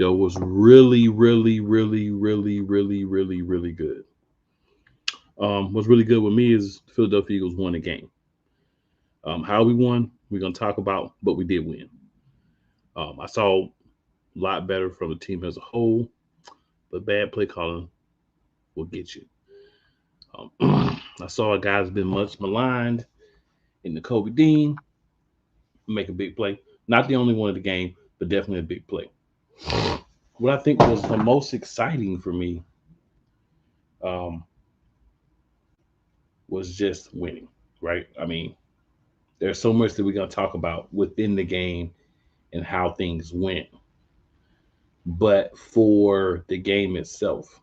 was really, really, really, really, really, really, really good. What's really good with me is the Philadelphia Eagles won the game. How we won, we're gonna talk about, but we did win. I saw a lot better from the team as a whole, but bad play calling will get you. I saw a guy that's been much maligned in the Kobe Dean make a big play. Not the only one of the game, but definitely a big play. What I think was the most exciting for me was just winning, right? I mean, there's so much that we're going to talk about within the game and how things went. But for the game itself,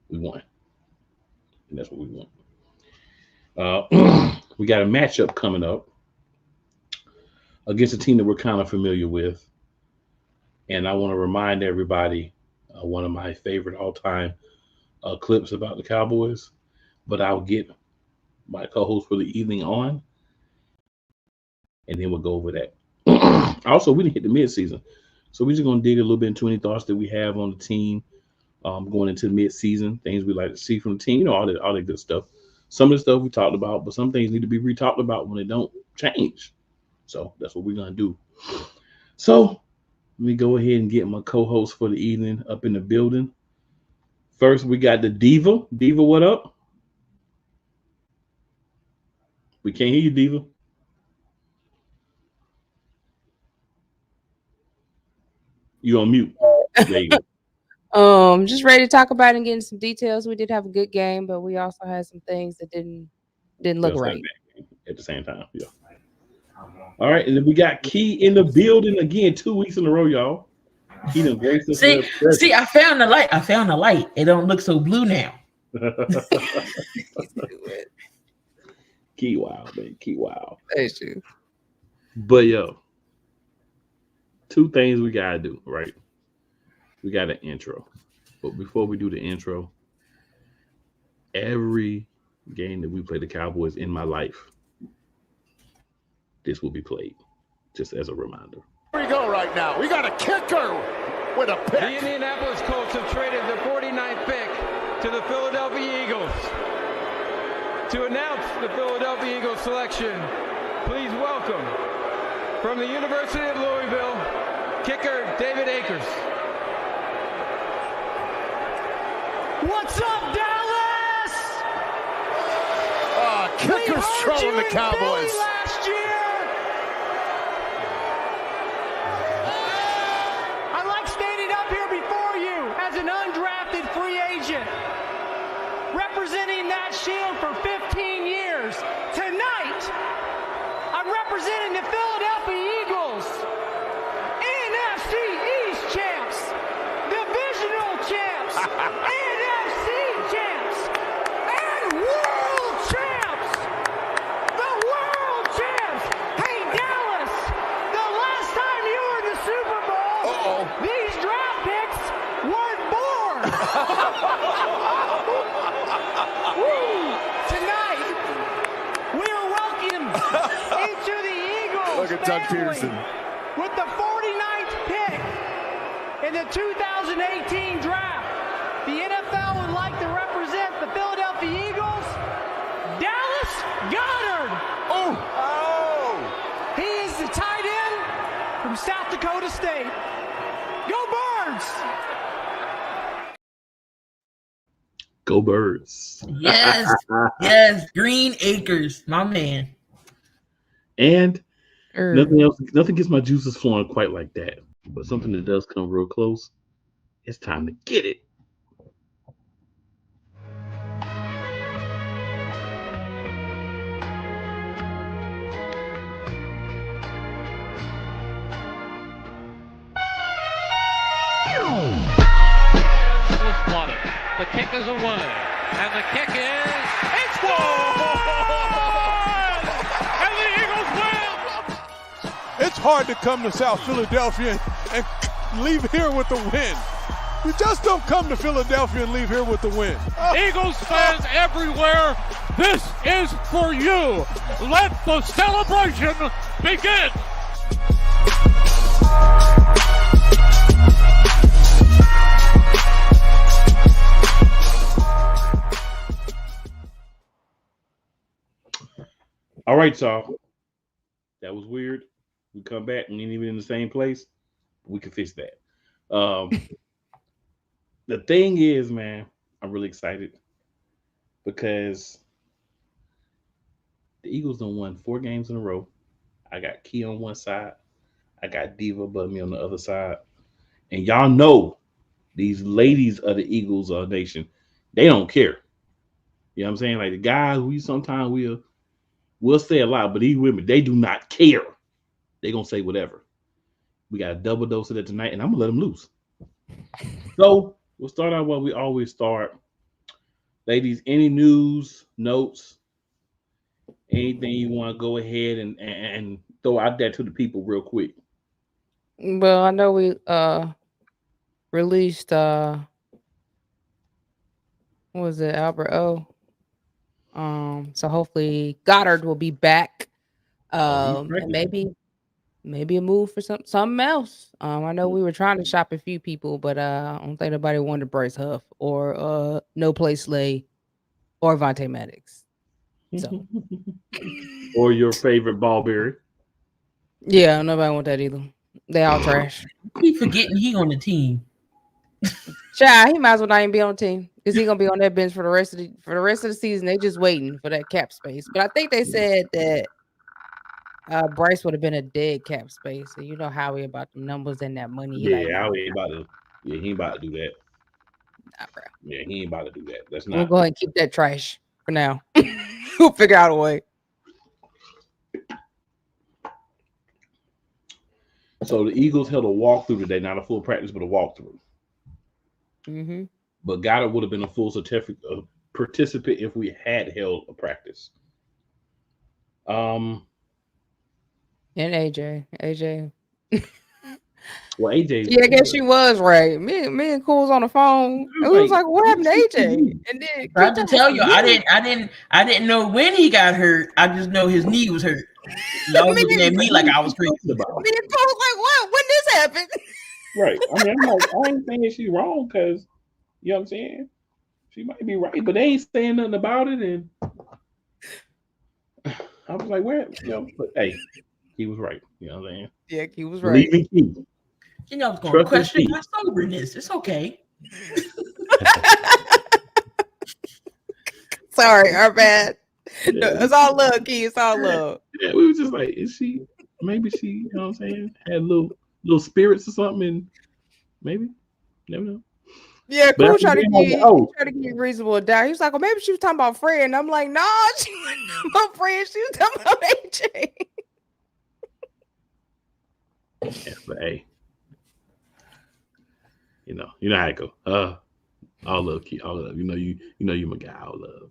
we won. And that's what we want. We got a matchup coming up against a team that we're kind of familiar with. And I want to remind everybody one of my favorite all-time clips about the Cowboys. But I'll get my co-host for the evening on, and then we'll go over that. Also, we didn't hit the midseason. So we're just going to dig a little bit into any thoughts that we have on the team going into the midseason, things we like to see from the team, all that good stuff. Some of the stuff we talked about, but some things need to be re-talked about when they don't change. So that's what we're going to do. So let me go ahead and get my co-host for the evening up in the building. First, we got the Diva. Diva, what up? We can't hear you, Diva. You on mute. There you go. Just ready to talk about it and getting some details. We did have a good game, but we also had some things that didn't look right at the same time. Yeah. All right, and then we got Key in the building again, 2 weeks in a row, y'all. He done graced us. See, I found the light. It don't look so blue now. Key wild, man. Key wild. That's true. But yo, two things we gotta do, right? We got an intro. But before we do the intro, every game that we play the Cowboys in my life, this will be played, just as a reminder. Here we go right now. We got a kicker with a pick. The Indianapolis Colts have traded the 49th pick to the Philadelphia Eagles. To announce the Philadelphia Eagles selection, please welcome, from the University of Louisville, kicker David Akers. What's up, Dallas? Kicker's trolling the Cowboys. Last year. I like standing up here before you as an undrafted free agent, representing that shield for 15 years. Tonight, I'm representing the Philadelphia Eagles, NFC East champs, divisional champs, NFC champs, and world champs. The world champs. Hey, Dallas, the last time you were in the Super Bowl, these draft picks weren't born. Tonight, we are welcomed into the Eagles Look at Doug Peterson. With the 49th pick in the 2018 draft. The NFL would like to represent the Philadelphia Eagles, Dallas Goedert. He is the tight end from South Dakota State. Go Birds! Go Birds. Yes. Yes. Green Acres, my man. And nothing gets my juices flowing quite like that. But something that does come real close, it's time to get it. The kick is away, and the kick it's good! And the Eagles win! It's hard to come to South Philadelphia and leave here with the win. You just don't come to Philadelphia and leave here with the win. Eagles fans everywhere, this is for you. Let the celebration begin. All right, y'all. That was weird. We come back and ain't even in the same place. We can fix that. The thing is, man, I'm really excited because the Eagles done won 4 games in a row. I got Key on one side. I got Diva above me on the other side. And y'all know these ladies of the Eagles nation, they don't care. You know what I'm saying? Like the guys, we sometimes we'll say a lot, but these women, they do not care. They gonna say whatever. We got a double dose of that tonight, and I'm gonna let them loose. So we'll start out what we always start. Ladies, any news, notes, anything you want to go ahead and throw out there to the people real quick. Well, I know we released what was it, Albert O. So hopefully Goddard will be back. And maybe a move for something else. I know we were trying to shop a few people, but I don't think nobody wanted Bryce Huff or No Place Slay or Vontae Maddox. So or your favorite Ballberry. Yeah, nobody want that either. They all trash. Keep forgetting he on the team. Child, he might as well not even be on the team because he's gonna be on that bench for the rest of the season. They just waiting for that cap space. But I think they said that Bryce would have been a dead cap space. So you know Howie about the numbers and that money. Howie ain't about to. Yeah, he ain't about to do that. Nah, bro. Yeah, he ain't about to do that. That's not. We'll go ahead and keep that trash for now. We'll figure out a way. So the Eagles held a walkthrough today, not a full practice, but a walkthrough. Mm-hmm. But Goddard would have been a full participant if we had held a practice. And AJ. Well, AJ. Yeah, I guess she was right. Me and Cool was on the phone. It was like, what happened to AJ? And then I have to tell you, I didn't know when he got hurt. I just know his knee was hurt. Y'all looking at me like I was crazy. Me and Cool was like, what? When this happened? Right. I mean, I'm like, I ain't saying she's wrong because, you know what I'm saying? She might be right, but they ain't saying nothing about it. And I was like, where? You know, but hey, he was right. You know what I'm saying? Yeah, he was right. Believe in Key. You know, I was going to question my soberness. It's okay. Sorry, our bad. Yeah. No, it's all love, Key. It's all love. Yeah, we were just like, maybe she, you know what I'm saying, had little spirits or something, and maybe, never know. Yeah, Cool tried to get reasonable doubt. He was like, well, maybe she was talking about Fred. And I'm like, nah, she wasn't talking about Fred. She was talking about AJ. Yeah, but hey, you know how it go. All love, Key, all love. You know you my guy. All love.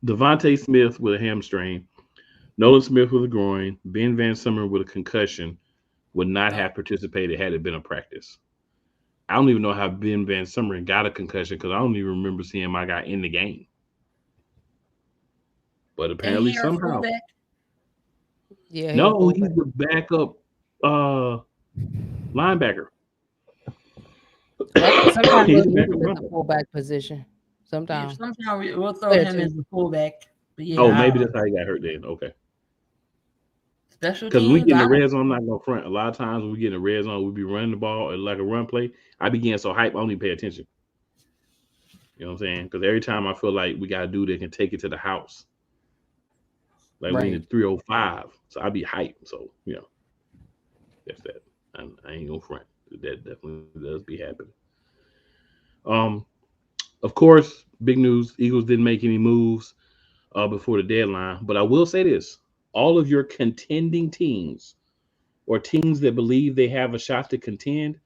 Devontae Smith with a hamstring, Nolan Smith with a groin, Ben Van Summer with a concussion would not have participated had it been a practice. I don't even know how Ben Van Summer got a concussion because I don't even remember seeing my guy in the game. But apparently somehow. Yeah. No, he's the backup linebacker. Sometimes he's the fullback position. Sometimes we'll throw him as the fullback. Yeah, maybe that's how he got hurt then. Okay. Special because we get in the red zone, I'm not gonna front. A lot of times when we get in the red zone, we be running the ball like a run play. I be getting so hype, I don't even pay attention. You know what I'm saying? Because every time I feel like we got a dude that can take it to the house. Like we in the 305. So I be hyped. So, you know, that's that. I ain't gonna front. That definitely does be happening. Of course, big news, Eagles didn't make any moves before the deadline. But I will say this. All of your contending teams or teams that believe they have a shot to contend,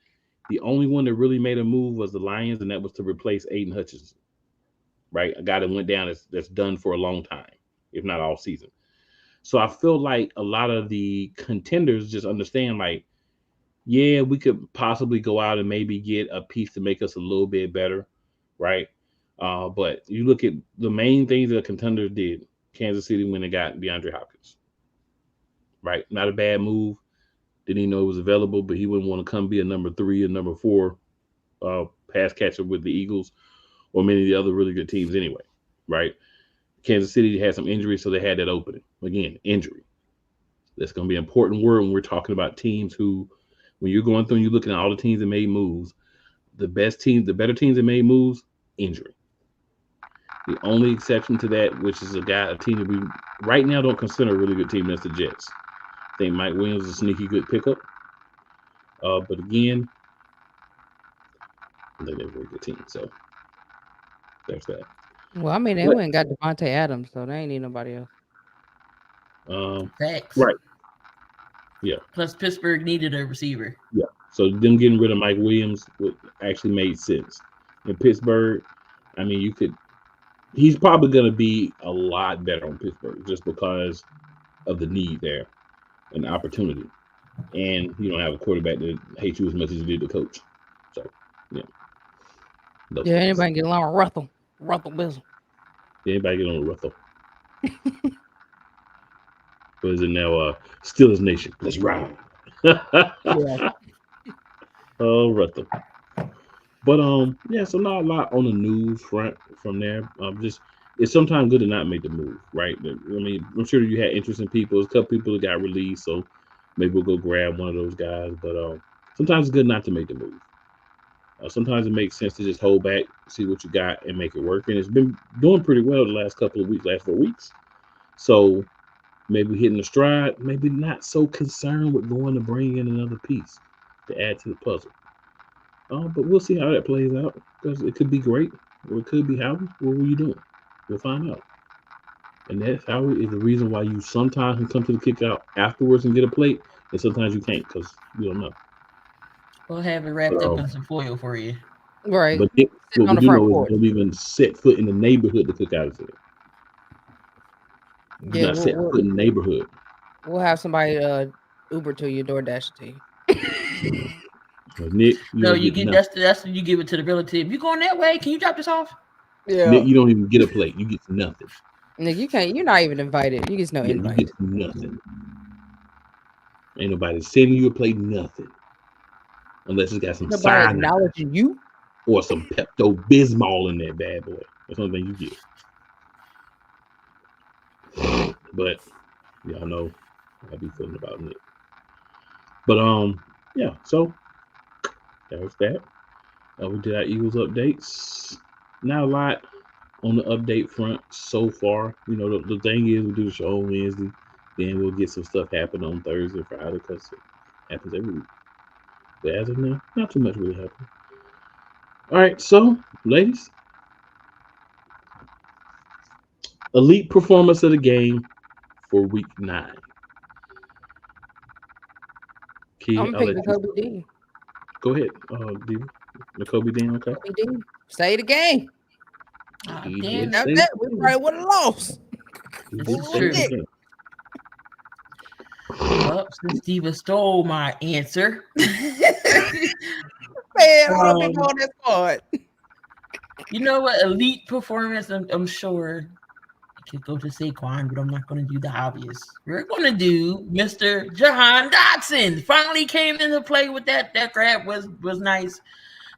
the only one that really made a move was the Lions, and that was to replace Aiden Hutchinson, right? A guy that went down that's done for a long time, if not all season. So I feel like a lot of the contenders just understand, like, yeah, we could possibly go out and maybe get a piece to make us a little bit better, right? But you look at the main things that the contenders did. Kansas City when they got DeAndre Hopkins, right? Not a bad move. Didn't even know it was available, but he wouldn't want to come be a number 3 and number 4 pass catcher with the Eagles or many of the other really good teams anyway. right? Kansas City had some injuries, so they had that opening. Again, injury. That's going to be an important word when we're talking about teams who, when you're going through and you're looking at all the teams that made moves, the better teams that made moves, injury. The only exception to that, which is a team that we right now don't consider a really good team, that's the Jets. I think Mike Williams is a sneaky good pickup. But again, I think they're a very good team. So there's that. Well, I mean, they went and got Devontae Adams, so they ain't need nobody else. Facts. Right. Yeah. Plus, Pittsburgh needed a receiver. Yeah. So them getting rid of Mike Williams actually made sense. In Pittsburgh, I mean, he's probably going to be a lot better on Pittsburgh just because of the need there and the opportunity. And you don't have a quarterback that hates you as much as you did the coach. So, yeah. Yeah, anybody get along with Russell Bizzle. Yeah, anybody get on with Russell. What is it now? Steelers Nation. Let's ride. Yeah. Oh, Russell. But yeah, so not a lot on the news front from there. It's sometimes good to not make the move, right? I mean, I'm sure you had interesting people. There's a couple people that got released, so maybe we'll go grab one of those guys. But sometimes it's good not to make the move. Sometimes it makes sense to just hold back, see what you got, and make it work. And it's been doing pretty well the last 4 weeks. So maybe hitting the stride, maybe not so concerned with going to bring in another piece to add to the puzzle. But we'll see how that plays out, because it could be great or it could be how. What were you doing? We'll find out. And that's how is the reason why you sometimes can come to the kick out afterwards and get a plate, and sometimes you can't because you don't know. We'll have it wrapped up in some foil for you. Right. But what we do know is don't even set foot in the neighborhood to cook out of it. Yeah, not set foot in the neighborhood. We'll have somebody Uber to you, DoorDash to you. Nick, that's when you give it to the relative. You going that way? Can you drop this off? Yeah. Nick, you don't even get a plate. You get nothing. Nick, you can't. You're not even invited. You get no invite. You get nothing. Ain't nobody sending you a plate. Nothing. Unless it's got some sign acknowledging you or some Pepto-Bismol in that bad boy. That's the only thing you get. But y'all know how I be feeling about Nick. But yeah. So that was that. We did our Eagles updates. Not a lot on the update front so far. You know, the thing is we do the show on Wednesday, then we'll get some stuff happen on Thursday, Friday, because it happens every week. But as of now, not too much really happening. All right, so ladies, elite performance of the for week 9. I'm picking Kobe Dean. Go ahead, Kobe Dean. Okay. Kobe Dean. Stay the game. Damn, that we probably would have lost. Well, since Diva stole my answer, man, I'll be on this part. You know what? Elite performance. I'm sure I could go to Saquon, but I'm not going to do the obvious. We're going to do Mr. Jahan Dotson. Finally came into play with that. That grab was nice.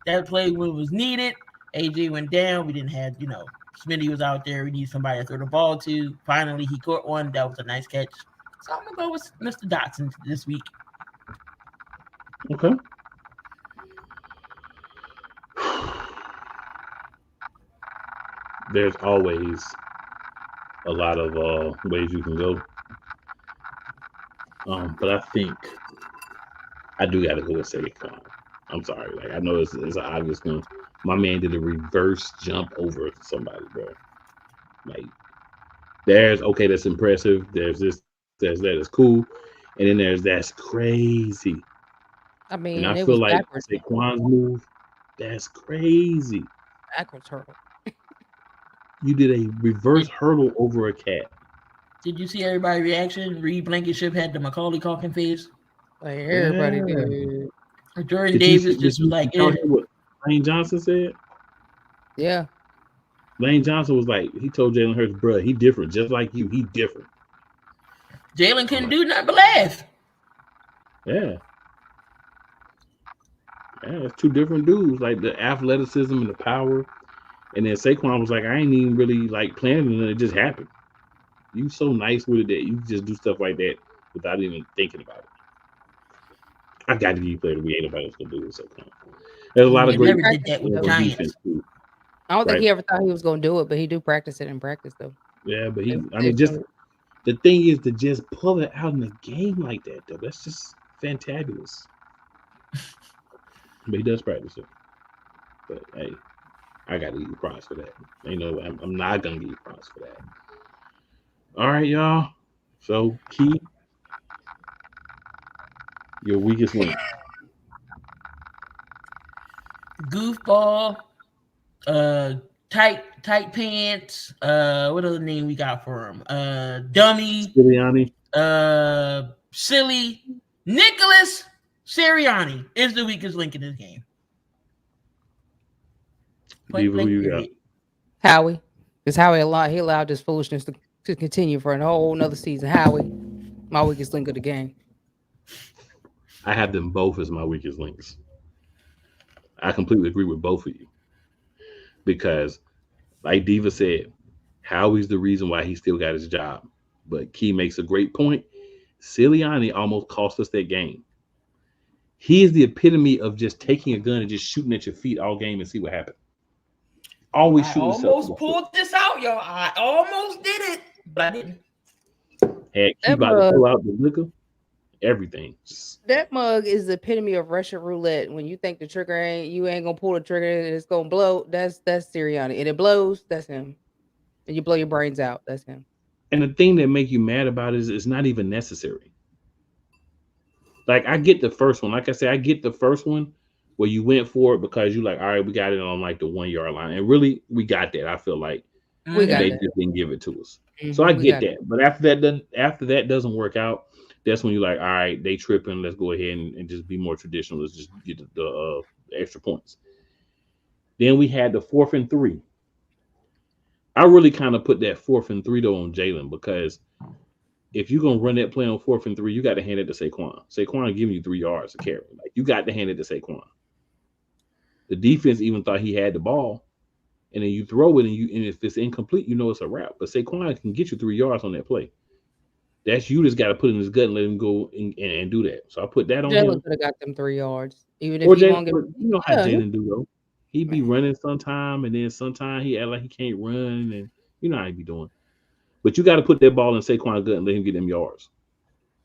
That play was needed. AJ went down. We didn't have, Smitty was out there. We need somebody to throw the ball to. Finally, he caught one. That was a nice catch. So I'm going to go with Mr. Dotson this week. Okay. There's always a lot of ways you can go. But I think I do got to go with Saquon. I'm sorry. I know it's an obvious one. My man did a reverse jump over somebody, bro. That's impressive. There's this, there's that, it's cool. And then there's that's crazy. I mean, and I feel like Saquon's move, that's crazy. Backwards hurdle. You did a reverse hurdle over a cat. Did you see everybody's reaction? Reed Blankenship had the Macaulay Culkin face. Like everybody did. Jordan Davis just was like, what Lane Johnson said? Yeah. Lane Johnson was like, he told Jalen Hurts, bro, he different, just like you. He different. Jalen couldn't do nothing but laugh. Yeah. Yeah, it's two different dudes, like the athleticism and the power And then Saquon was like, I ain't even really like planning it. It just happened. You so nice with it that you just do stuff like that without even thinking about it. I got to give you player we ain't nobody else gonna do it. Saquon. There's a lot of great never did that with Giants. too. I don't think he ever thought he was gonna do it, but he do practice it in practice though. Yeah, but just the thing is to just pull it out in a game like that though. That's just fantabulous. But he does practice it. But hey, I got to give you props for that. You know, I'm not gonna give you props for that. All right, y'all. So, Key, your weakest link. Goofball, tight pants. What other name we got for him? Dummy. Sirianni. Silly. Nicholas Sirianni is the weakest link in this game. Diva, who you got? Howie. Because Howie he allowed this foolishness to continue for a whole nother season. Howie, my weakest link of the game. I have them both as my weakest links. I completely agree with both of you. Because, like Diva said, Howie's the reason why he still got his job. But Key makes a great point. Sirianni almost cost us that game. He is the epitome of just taking a gun and just shooting at your feet all game and see what happens. Always shooting. I almost pulled this out, y'all. I almost did it, but I didn't. Had Key about to pull out the liquor, everything. That mug is the epitome of Russian roulette. When you think the trigger you ain't gonna pull the trigger and it's gonna blow, that's Sirianni. And it blows, that's him. And you blow your brains out, that's him. And the thing that make you mad about it is it's not even necessary. Like, I get the first one. Like I said, I get the first one where you went for it because you like, all right, we got it on like the 1 yard line. And really, we got that. I feel like they just didn't give it to us. Mm-hmm. So I get that. But after that doesn't work out, that's when you're like, all right, they tripping. Let's go ahead and just be more traditional. Let's just get the extra points. Then we had the 4th and 3. I really kind of put that 4th and 3 though on Jalen, because if you're gonna run that play on 4th and 3, you got to hand it to Saquon. Saquon giving you 3 yards to carry. Like, you got to hand it to Saquon. The defense even thought he had the ball, and then you throw it, and if it's incomplete, you know it's a wrap. But Saquon can get you 3 yards on that play. That's you just got to put in his gut and let him go and do that. So I put that on him. Jalen could have got them 3 yards, even if he won't get. You know how Jalen do though. He be running sometime, and then sometime he act like he can't run, and you know how he be doing. But you got to put that ball in Saquon's gut and let him get them yards.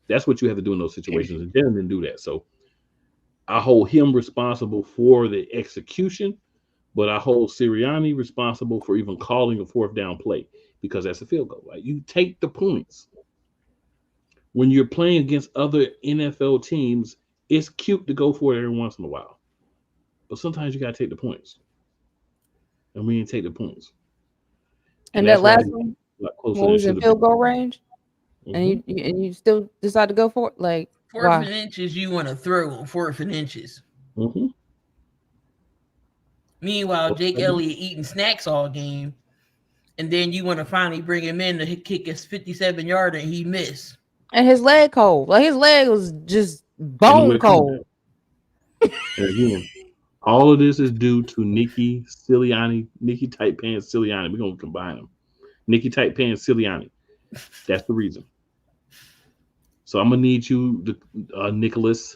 That's what you have to do in those situations. And Jalen didn't do that. So I hold him responsible for the execution, but I hold Sirianni responsible for even calling a 4th down play, because that's a field goal. Like, you take the points. When you're playing against other NFL teams, it's cute to go for it every once in a while. But sometimes you got to take the points. And we didn't take the points. And that last one, what was in field goal range? Mm-hmm. And you still decide to go for it? Like, 4th and inches, you want to throw on 4th and inches. Mm-hmm. Meanwhile, Jake Elliott eating snacks all game, and then you want to finally bring him in to kick his 57-yarder, and he missed. And his leg cold. Like, his leg was just bone cold. Again, all of this is due to Nikki Tight Pants Sirianni. We're going to combine them. Nikki Tight Pants Sirianni. That's the reason. So I'm going to need you, Nicholas,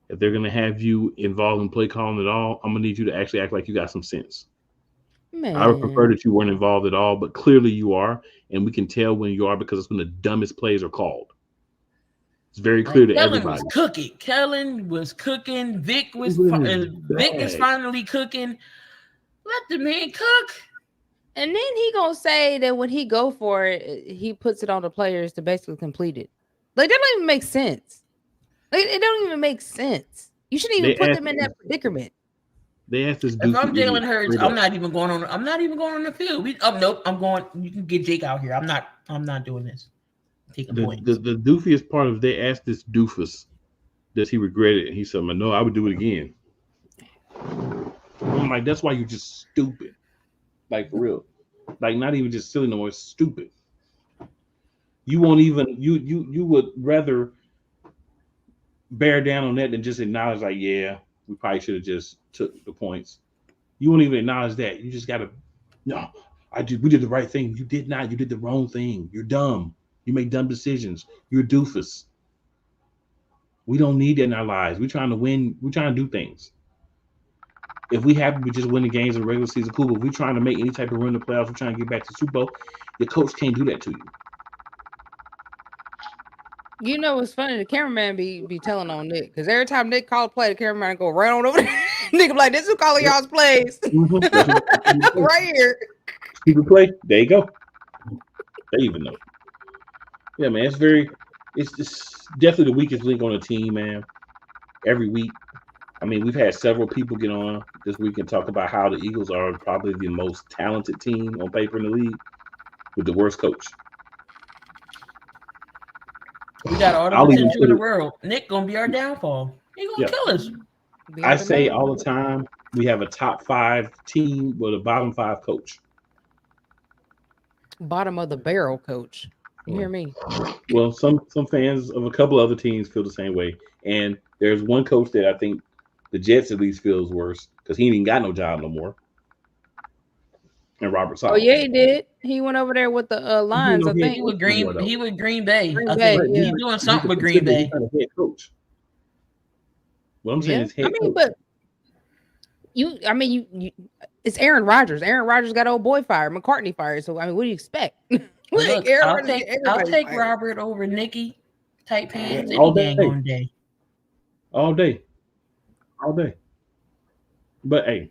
if they're going to have you involved in play calling at all, I'm going to need you to actually act like you got some sense. Man. I would prefer that you weren't involved at all, but clearly you are, and we can tell when you are because it's when the dumbest plays are called. It's very clear to everybody. Kellen was cooking. Vic is finally cooking. Let the man cook. And then he gonna say that when he go for it, he puts it on the players to basically complete it. Like, that don't even make sense. Like, it don't even make sense. You shouldn't even put them in that predicament. They asked this. If I'm Jalen Hurts, I'm not even going on the field. Nope. I'm going. You can get Jake out here. I'm not doing this. Taking points. The doofiest part of they asked this doofus that he regretted, and he said, "No, I would do it again." I'm like, that's why you're just stupid. Like, for real. Like, not even just silly no more. It's stupid. You won't even you would rather bear down on that than just acknowledge, like, yeah, we probably should have just took the points. You won't even acknowledge that. You just gotta, no, we did the right thing. You did not. You did the wrong thing. You're dumb. You make dumb decisions. You're a doofus. We don't need that in our lives. We're trying to win. We're trying to do things. If we happen to just win the games in the regular season, cool. But if we're trying to make any type of run in the playoffs, we're trying to get back to the Super Bowl, your coach can't do that to you. You know, it's funny. The cameraman be telling on Nick because every time Nick call a play, the cameraman go right on over there. Nick be like, "This who calling y'all's plays right here." Stupid play. There you go. They even know. Yeah, man. It's just definitely the weakest link on the team, man. Every week. I mean, we've had several people get on this week and talk about how the Eagles are probably the most talented team on paper in the league with the worst coach. We got all the potential in the world. Nick gonna be our downfall. He gonna kill us. I say all the time, we have a top 5 team with a bottom 5 coach. Bottom of the barrel coach. You hear me? Well, some fans of a couple other teams feel the same way. And there's one coach that I think the Jets at least feels worse because he ain't even got no job no more. And Robert Saleh. Oh yeah, he did. He went over there with the Lions. I think he with Green Bay. Green Bay, yeah. He's doing something with Green Bay. Head coach. What I'm saying is head coach. But you, it's Aaron Rodgers. Aaron Rodgers got old boy fired, McCartney fired. So I mean, what do you expect? Look, I'll take Robert over Nicky tight pants all day. All day. But hey,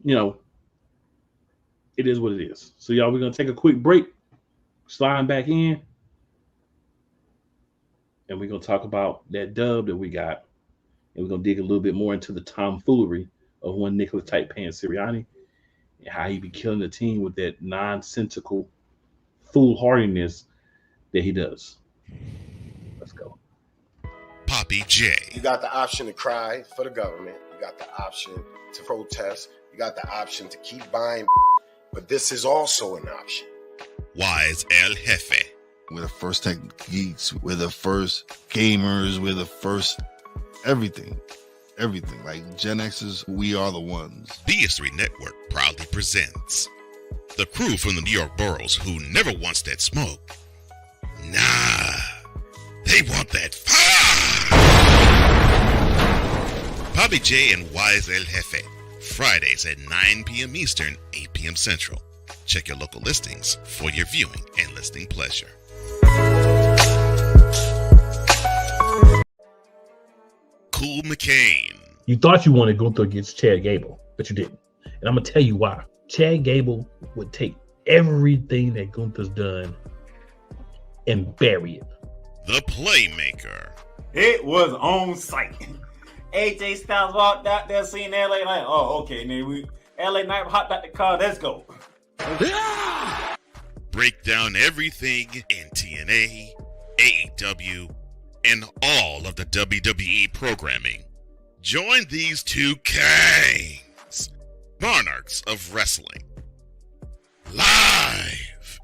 you know, it is what it is. So y'all, we're gonna take a quick break, slide back in, and we're gonna talk about that dub that we got, and we're gonna dig a little bit more into the tomfoolery of one Nicholas Tight Pants Sirianni and how he be killing the team with that nonsensical foolhardiness that he does. Let's go. Poppy J. You got the option to cry for the government. You got the option to protest. You got the option to keep buying, but this is also an option. Wise El Jefe. We're the first tech geeks. We're the first gamers. We're the first everything. Like Gen X's, we are the ones. BS3 Network proudly presents the crew from the New York boroughs who never wants that smoke. Nah, they want that fire. Poppy J and Wise El Jefe. Fridays at 9 p.m. Eastern, 8 p.m. Central. Check your local listings for your viewing and listening pleasure. Cool McCain. You thought you wanted Gunther against Chad Gable, but you didn't. And I'm going to tell you why. Chad Gable would take everything that Gunther's done and bury it. The Playmaker. It was on site. AJ Styles walked out there, seen LA Knight. Oh, okay. Then LA Knight hopped out the car. Let's go. Break down everything in TNA, AEW, and all of the WWE programming. Join these two kings, monarchs of wrestling, live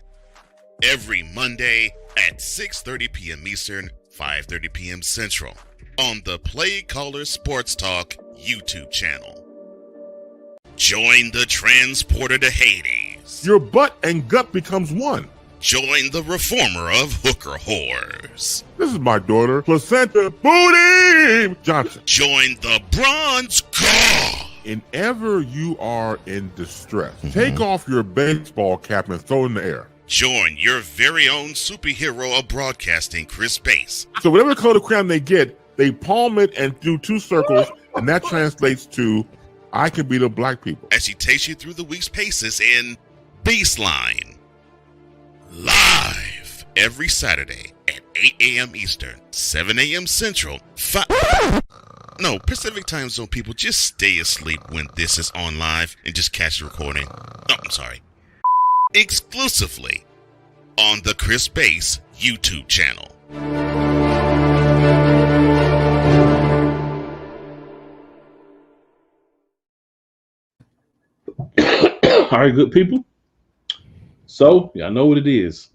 every Monday at 6:30 p.m. Eastern, 5:30 p.m. Central on the Play Caller Sports Talk YouTube channel. Join the transporter to Hades. Your butt and gut becomes one. Join the reformer of hooker whores. This is my daughter, Placenta Booty Johnson. Join the bronze car. Whenever you are in distress, take off your baseball cap and throw it in the air. Join your very own superhero of broadcasting, Chris Bass. So whatever color crayon they get, they palm it and do 2 circles, and that translates to, I can beat up black people. As he takes you through the week's paces in Baseline. Live every Saturday at 8 a.m. Eastern, 7 a.m. Central, Pacific Time Zone people, just stay asleep when this is on live and just catch the recording. Oh, I'm sorry. Exclusively on the Chris Bass YouTube channel. All right, good people. So, y'all know what it is.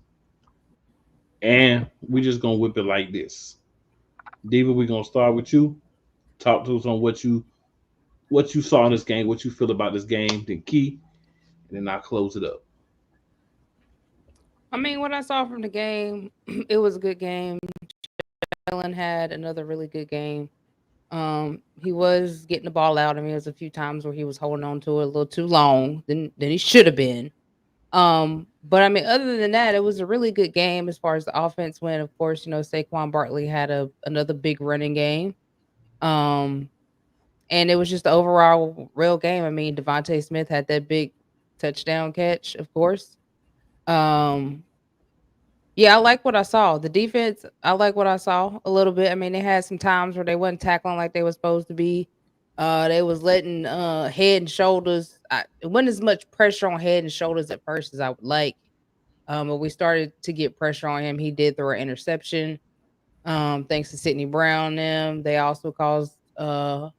And we just going to whip it like this. Diva, we're going to start with you. Talk to us on what you what you saw in this game, what you feel about this game, then Key, and then I'll close it up. I mean, what I saw from the game, it was a good game. Jalen had another really good game. He was getting the ball out. I mean, there was a few times where he was holding on to it a little too long than he should have been. But I mean, other than that, it was a really good game as far as the offense went. Of course, Saquon Barkley had another big running game. And it was just the overall real game. I mean, Devontae Smith had that big touchdown catch, of course. Yeah, I like what I saw. The defense, I like what I saw a little bit. I mean, they had some times where they wasn't tackling like they were supposed to be. They was letting head and shoulders. It wasn't as much pressure on head and shoulders at first as I would like. But we started to get pressure on him. He did throw an interception. Thanks to Sidney Brown. They also caused a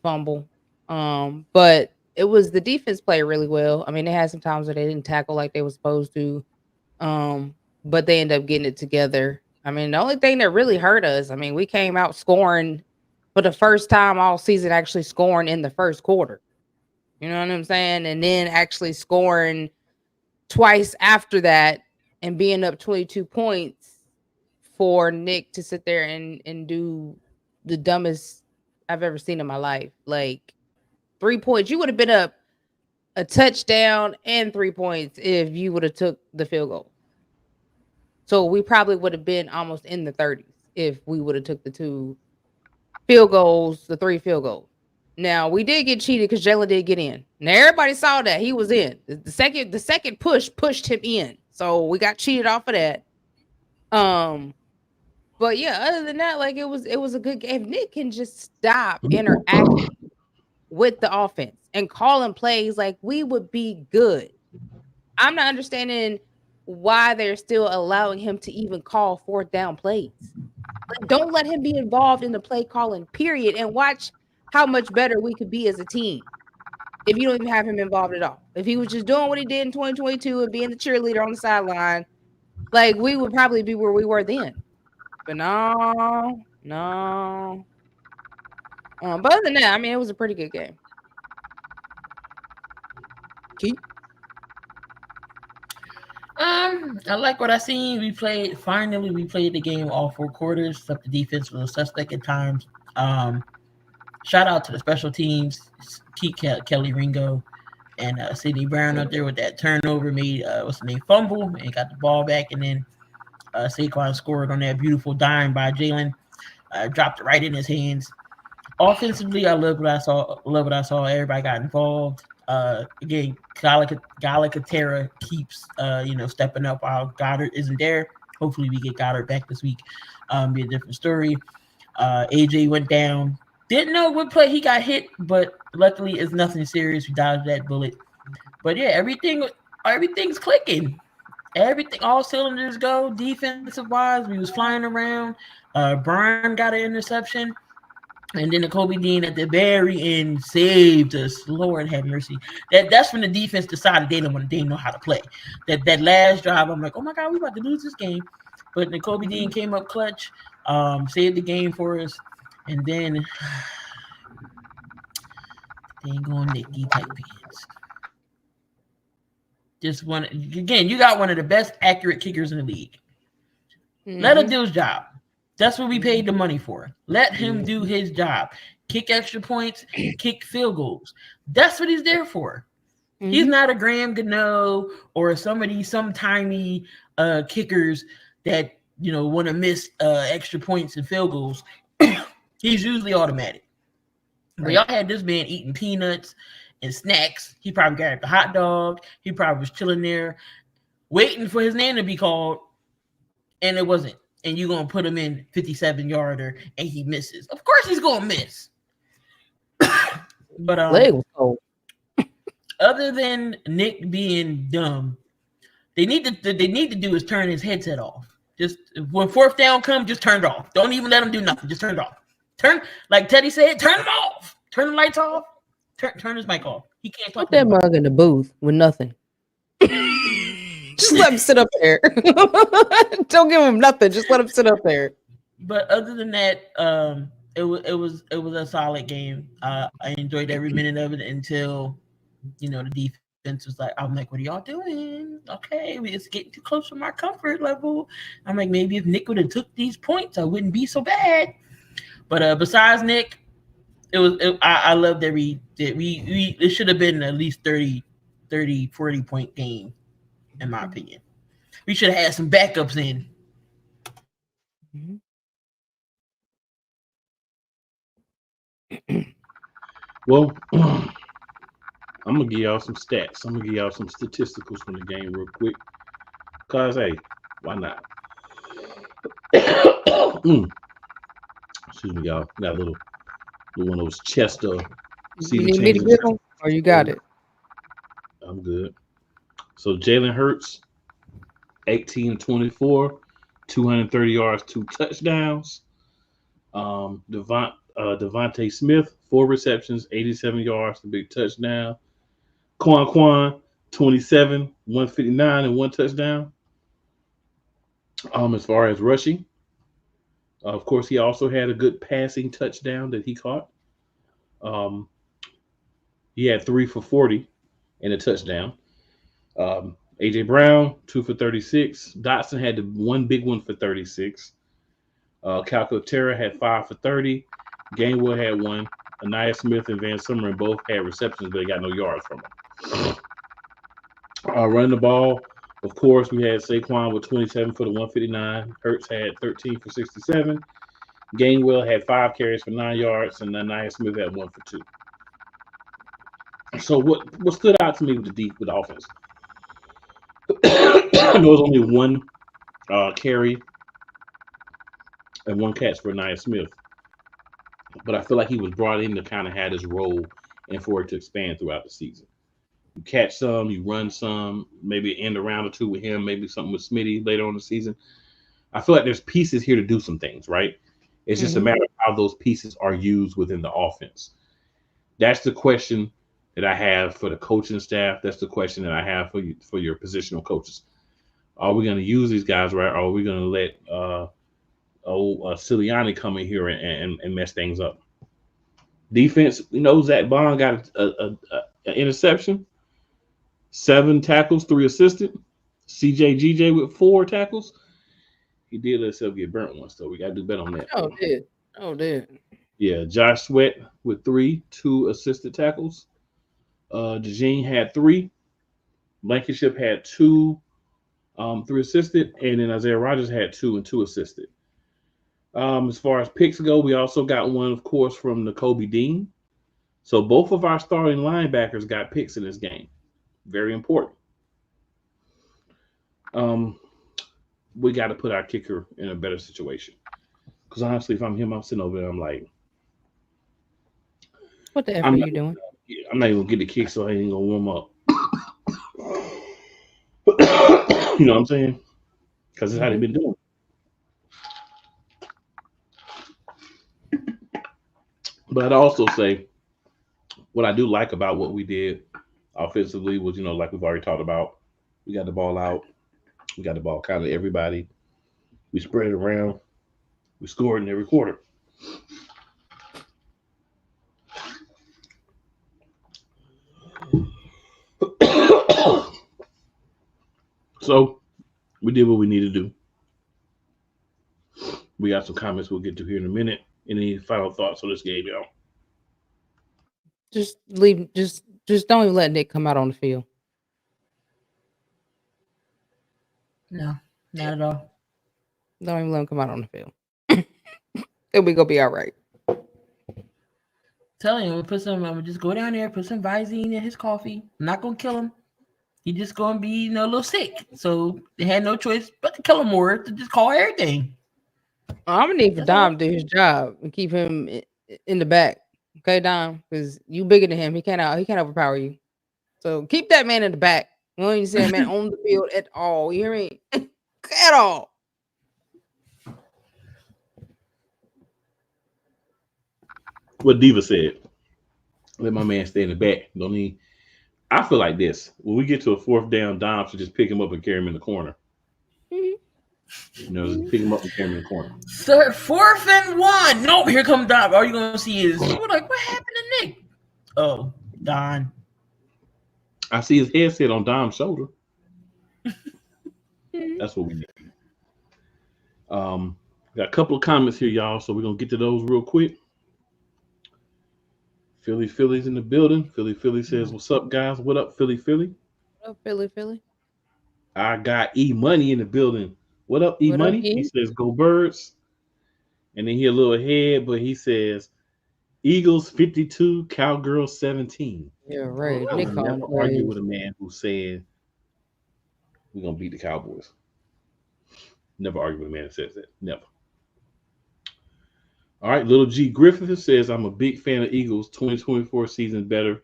fumble. But it was the defense played really well. I mean, they had some times where they didn't tackle like they were supposed to. But they ended up getting it together. I mean, the only thing that really hurt us, I mean, we came out scoring for the first time all season, actually scoring in the first quarter. You know what I'm saying? And then actually scoring twice after that and being up 22 points for Nick to sit there and do the dumbest I've ever seen in my life. Like 3 points. You would have been up a touchdown and 3 points if you would have took the field goal. So we probably would have been almost in the 30s if we would have took the 2 field goals, the 3 field goals. Now we did get cheated because Jalen did get in. Now everybody saw that he was in. The second push pushed him in. So we got cheated off of that. But yeah, other than that, like it was a good game. If Nick can just stop interacting with the offense and calling plays, like we would be good. I'm not understanding why they're still allowing him to even call 4th down plays. Like, don't let him be involved in the play calling, period, and watch how much better we could be as a team if you don't even have him involved at all. If he was just doing what he did in 2022 and being the cheerleader on the sideline, like we would probably be where we were then. But no. But other than that, I mean, it was a pretty good game. Keith? I like what I seen. We played the game all 4 quarters, except the defense was a suspect at times. Shout out to the special teams, Keith Kelly Ringo and Sidney Brown up there with that turnover, made fumble and got the ball back, and then Saquon scored on that beautiful dime by Jalen, dropped it right in his hands. Offensively, I love what I saw. Everybody got involved. Again, Galacatera keeps stepping up while Goddard isn't there. Hopefully we get Goddard back this week. Be a different story. AJ went down. Didn't know what play he got hit, but luckily it's nothing serious. We dodged that bullet. But yeah, everything's clicking. Everything, all cylinders go. Defensive wise, we was flying around. Brian got an interception. And then the Kobe Dean at the very end saved us. Lord have mercy. That's when the defense decided they didn't know how to play. That last drive, I'm like, oh my God, we about to lose this game. But the Kobe Dean came up clutch, saved the game for us. And then they ain't going Nicky type hands. Just one again, you got one of the best accurate kickers in the league. Mm-hmm. Let him do his job. That's what we paid the money for. Let him do his job. Kick extra points, kick field goals. That's what he's there for. Mm-hmm. He's not a Graham Gano or some tiny kickers that want to miss extra points and field goals. He's usually automatic. Right. But y'all had this man eating peanuts and snacks. He probably grabbed a hot dog. He probably was chilling there, waiting for his name to be called, and it wasn't. And you're going to put him in 57-yarder, and he misses. Of course he's going to miss. But other than Nick being dumb, they need to do is turn his headset off. Just when 4th down comes, just turn it off. Don't even let him do nothing. Just turn it off. Like Teddy said, turn it off. Turn the lights off. Turn his mic off. He can't talk. Put that mug in the booth with nothing. Just let him sit up there. Don't give him nothing. Just let him sit up there. But other than that, It was a solid game. I enjoyed every minute of it until the defense was like, I'm like, what are y'all doing? Okay, it's getting too close to my comfort level. I'm like, maybe if Nick would have took these points, I wouldn't be so bad. But besides Nick, I loved it should have been at least 30, 40 point game, in my opinion. We should have had some backups in. Well, I'm gonna give y'all some stats. I'm gonna give y'all some statisticals from the game real quick. Cause hey, why not? Excuse me, y'all. Got a little one of those chest You need me to get them, or you got it? I'm good. So Jalen Hurts, 18-24, 230 yards, 2 touchdowns. Devontae Smith, 4 receptions, 87 yards, a big touchdown. Quan, 27, 159, and 1 touchdown. As far as rushing, of course, he also had a good passing touchdown that he caught. He had 3 for 40 and a touchdown. AJ Brown, 2 for 36. Dotson had the one big one for 36. Calcaterra had 5 for 30. Gainwell had 1. Anaya Smith and Van Summer both had receptions, but they got no yards from them. Running the ball, of course, we had Saquon with 27 for the 159. Hurts had 13 for 67. Gainwell had 5 carries for 9 yards, and Anaya Smith had 1 for 2. So what stood out to me with the offense? There was only 1 carry and 1 catch for Anaya Smith. But I feel like he was brought in to kind of have his role and for it to expand throughout the season. You catch some, you run some, maybe end a round or 2 with him, maybe something with Smitty later on in the season. I feel like there's pieces here to do some things, right? It's just a matter of how those pieces are used within the offense. That's the question that I have for the coaching staff. That's the question that I have for your positional coaches. Are we going to use these guys right? Or are we going to let Sirianni come in here and mess things up? Defense, Zach Bond got an interception, 7 tackles, 3 assisted. CJ with 4 tackles. He did let himself get burnt once, though. We got to do better on that. Oh, did. Yeah, Josh Sweat with 3, 2 assisted tackles. DeJean had 3. Blankenship had 2, 3 assisted, and then Isaiah Rodgers had 2 and 2 assisted. As far as picks go, we also got one, of course, from Nakobe Dean. So both of our starting linebackers got picks in this game. Very important. We got to put our kicker in a better situation. Because honestly, if I'm him, I'm sitting over there, I'm like, what the F are you doing? I'm not even going to get the kick, so I ain't going to warm up. You know what I'm saying? Because that's how they've been doing. But I'd also say what I do like about what we did offensively was, like we've already talked about, we got the ball out. We got the ball kind of everybody. We spread it around. We scored in every quarter. So we did what we needed to do. We got some comments we'll get to here in a minute. Any final thoughts on this game, y'all? Just leave. Just don't even let Nick come out on the field. No, not at all. Don't even let him come out on the field. And we gonna be all right. Telling him, I'm gonna just go down there, put some Visine in his coffee. I'm not gonna kill him. He just gonna be, a little sick. So they had no choice but to kill him more, to just call everything. I'm gonna need for Dom to do his job and keep him in the back. Okay, Dom, because you bigger than him. He can't overpower you. So keep that man in the back. You don't even see that man on the field at all. You hear me? At all. What Diva said. Let my man stay in the back. Don't need. I feel like this. When we get to a 4th down, Dom should just pick him up and carry him in the corner. pick him up and carry him in the corner. Third, 4th and 1. Nope, here comes Don. All you're gonna see is what happened to Nick? Oh, Don. I see his headset on Dom's shoulder. That's what we need. Got a couple of comments here, y'all, so we're gonna get to those real quick. Philly's in the building. Philly says, "What's up, guys? What up, Philly? What up, Philly? I got E Money in the building. What up, E Money? He says, "Go Birds." And then he a little ahead, but he says, "Eagles 52, Cowgirls 17." Yeah, right. I would never argue with a man who's saying we're gonna beat the Cowboys. Never argue with a man that says that. Never. All right, Little G Griffith says, "I'm a big fan of Eagles. 2024 season better.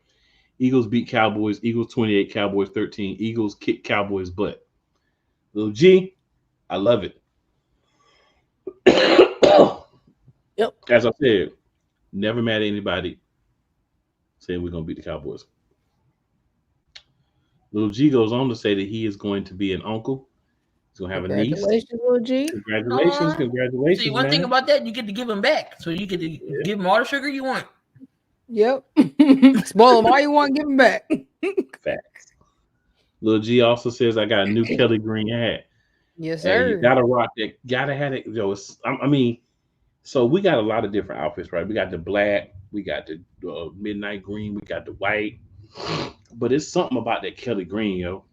Eagles beat Cowboys. Eagles 28, Cowboys 13. Eagles kick Cowboys butt." Little G, I love it. Yep. As I said, never mad at anybody saying we're going to beat the Cowboys. Little G goes on to say that he is going to be an uncle. He's going to have a niece. Congratulations, Little G. Congratulations. See, one thing about that, you get to give them back. So you get to give them all the sugar you want. Yep. Spoil them all you want, give them back. Facts. Little G also says, "I got a new Kelly Green hat." Yes, sir. You gotta rock that. Gotta have it. So we got a lot of different outfits, right? We got the black, we got the midnight green, we got the white. But it's something about that Kelly Green, yo.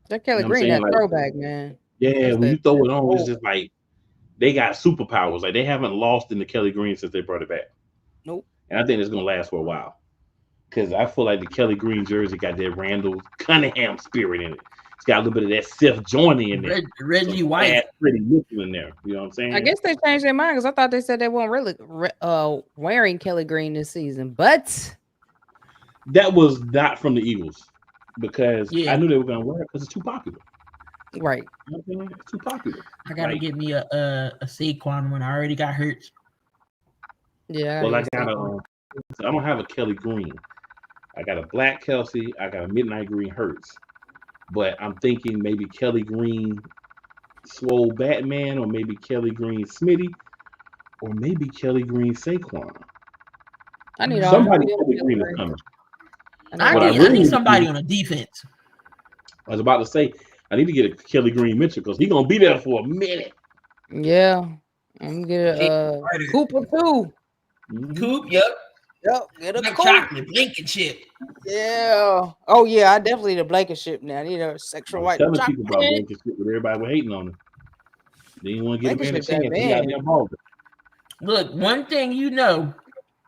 That Kelly Green, that throwback, man. Yeah, when you throw it on, it's just like they got superpowers. Like they haven't lost in the Kelly Green since they brought it back. Nope. And I think it's gonna last for a while. Because I feel like the Kelly Green jersey got that Randall Cunningham spirit in it. It's got a little bit of that Seth Joyner in there. Reggie White. Pretty nickel in there. You know what I'm saying? I guess they changed their mind because I thought they said they weren't really wearing Kelly Green this season. But that was not from the Eagles because I knew they were going to wear it because it's too popular. Right. You know what I'm saying? It's too popular. I got to get me a Saquon when I already got hurt. Yeah. Well, I don't have a Kelly Green. I got a black Kelsey. I got a midnight green Hurts. But I'm thinking maybe Kelly Green Swole Batman, or maybe Kelly Green Smitty, or maybe Kelly Green Saquon. I need somebody Kelly Green is coming. I need somebody on a defense. I was about to say I need to get a Kelly Green Mitchell because he's gonna be there for a minute. Yeah, I'm gonna get a Cooper too. Coop, yep. Get a chocolate Blankenship. Yeah. Oh yeah, I definitely need a Blankenship now. I need a sexual white telling chocolate. People about Blankenship, but everybody was hating on him. They didn't want to get him a chance. He got involved. Look, one thing you know,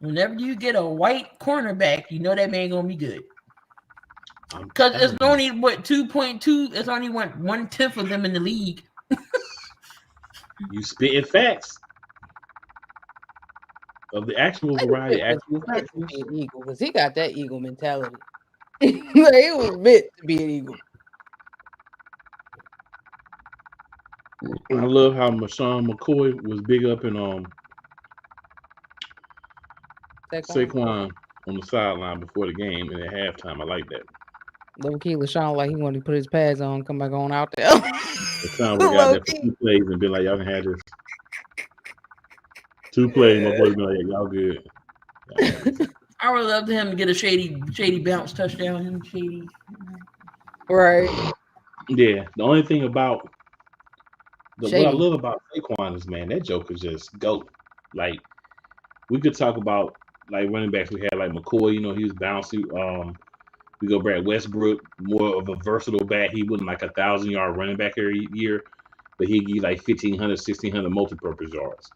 whenever you get a white cornerback, you know that man gonna be good. Because it's only 2.2. It's only 1/10 of them in the league. You spitting facts. Of the actual variety, Eagle, because he got that Eagle mentality. It was meant to be an Eagle. I love how Marshawn McCoy was big up in Saquon on the sideline before the game and at halftime. I like that. Low key, LaShawn like he wanted to put his pads on, come back on out there. LaShawn would got there for 2 plays and been like, "Y'all can have this." 2 plays, my boy be like, "Y'all good." I would love him to get a shady bounce touchdown. Shady, right? Yeah. The only thing about what I love about Saquon is, man, that joke is just GOAT. Like we could talk about like running backs. We had like McCoy. You know, he was bouncy. We go Brad Westbrook, more of a versatile back. He wasn't like 1,000-yard running back every year, but he'd give like 1,500, 1,600 multi-purpose yards.